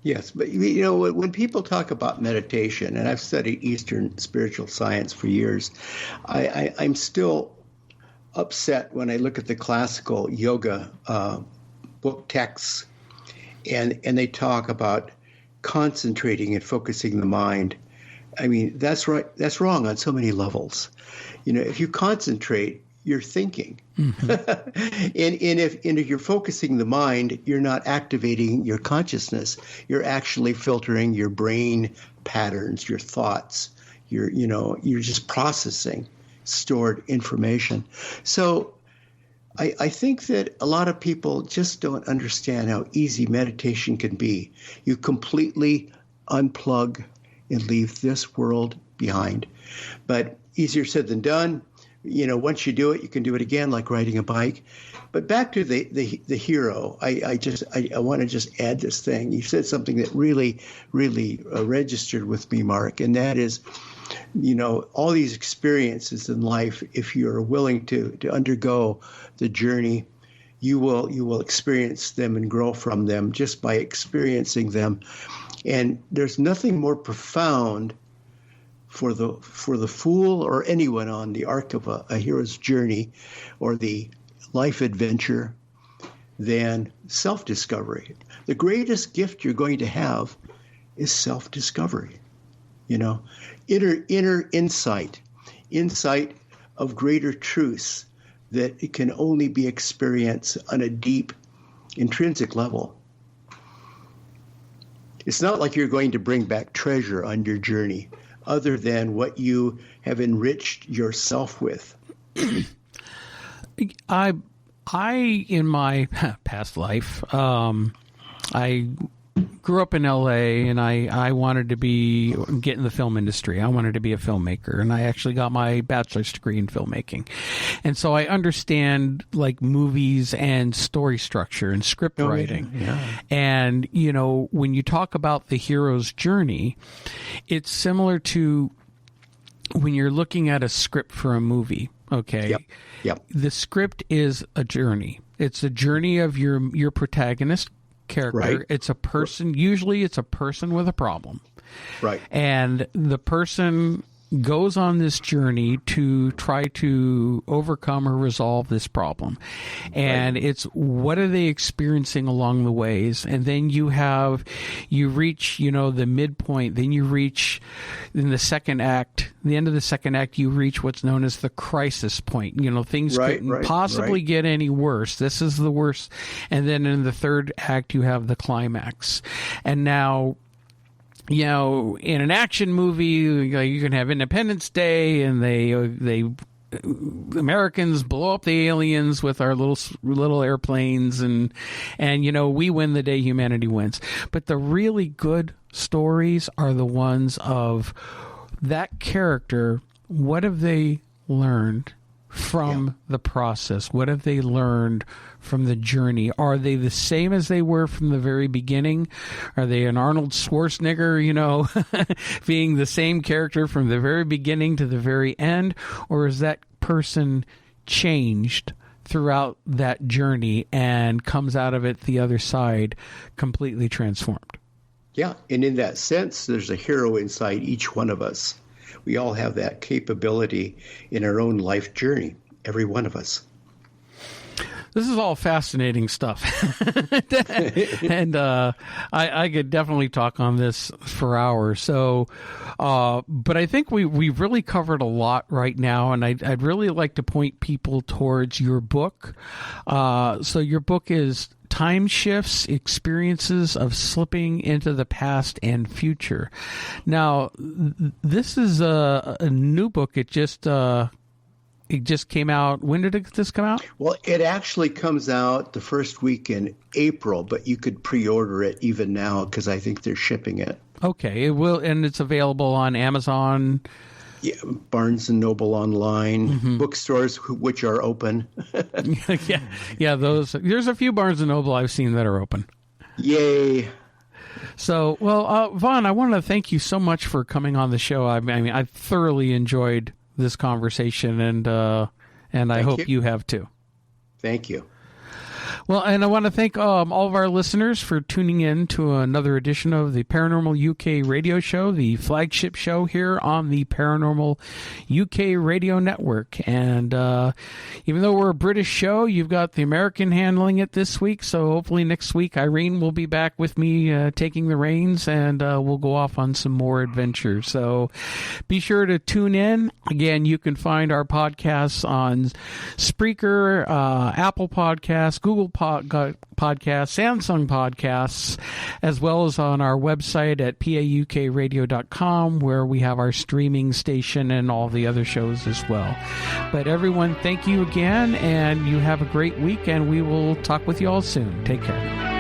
Yes, but when people talk about meditation, and I've studied Eastern spiritual science for years, I'm still upset when I look at the classical yoga book texts, and they talk about concentrating and focusing the mind. That's right. That's wrong on so many levels. If you concentrate, you're thinking. Mm-hmm. and if you're focusing the mind, you're not activating your consciousness. You're actually filtering your brain patterns, your thoughts. You're just processing stored information. So I think that a lot of people just don't understand how easy meditation can be. You completely unplug and leave this world behind. But easier said than done. once you do it, you can do it again, like riding a bike. But back to the hero, I want to just add this thing. You said something that really, really registered with me, Mark, and that is, all these experiences in life, if you're willing to undergo the journey, you will experience them and grow from them just by experiencing them. And there's nothing more profound for the fool or anyone on the arc of a hero's journey or the life adventure than self-discovery. The greatest gift you're going to have is self-discovery. Inner insight of greater truths that it can only be experienced on a deep, intrinsic level. It's not like you're going to bring back treasure on your journey other than what you have enriched yourself with. I in my past life, I grew up in LA, and I wanted to get in the film industry. I wanted to be a filmmaker, and I actually got my bachelor's degree in filmmaking. And so I understand like movies and story structure and script writing. Yeah. And, when you talk about the hero's journey, it's similar to when you're looking at a script for a movie. Okay. Yep. The script is a journey. It's a journey of your protagonist character. Right. It's a person. Usually it's a person with a problem. Right. And the person goes on this journey to try to overcome or resolve this problem. And it's what are they experiencing along the ways? And then you reach, the midpoint, then you reach in the second act, the end of the second act, you reach what's known as the crisis point. Things couldn't possibly get any worse. This is the worst. And then in the third act, you have the climax. And now, in an action movie, you can have Independence Day, and they Americans blow up the aliens with our little airplanes, and we win the day humanity wins. But the really good stories are the ones of that character. What have they learned from the process? What have they learned from the journey? Are they the same as they were from the very beginning? Are they an Arnold Schwarzenegger, being the same character from the very beginning to the very end? Or is that person changed throughout that journey and comes out of it the other side completely transformed? Yeah, and in that sense, there's a hero inside each one of us. We all have that capability in our own life journey, every one of us. This is all fascinating stuff. And I could definitely talk on this for hours. So, but I think we've really covered a lot right now, and I'd really like to point people towards your book. So your book is Time Shifts, Experiences of Slipping into the Past and Future. Now, this is a new book. It just came out. When did this come out? Well, it actually comes out the first week in April, but you could pre-order it even now because I think they're shipping it. Okay, it will, and it's available on Amazon. Yeah, Barnes and Noble online, bookstores which are open. yeah, those. There's a few Barnes and Noble I've seen that are open. Yay! So, well, Vaughn, I want to thank you so much for coming on the show. I mean, I thoroughly enjoyed this conversation, and I hope you have too. Thank you. Well, and I want to thank all of our listeners for tuning in to another edition of the Paranormal UK radio show, the flagship show here on the Paranormal UK radio network. And even though we're a British show, you've got the American handling it this week. So hopefully next week, Irene will be back with me taking the reins, and we'll go off on some more adventures. So be sure to tune in. Again, you can find our podcasts on Spreaker, Apple Podcasts, Google Podcasts, Samsung Podcasts, as well as on our website at paukradio.com, where we have our streaming station and all the other shows as well. But everyone, thank you again, and you have a great week, and we will talk with you all soon. Take care.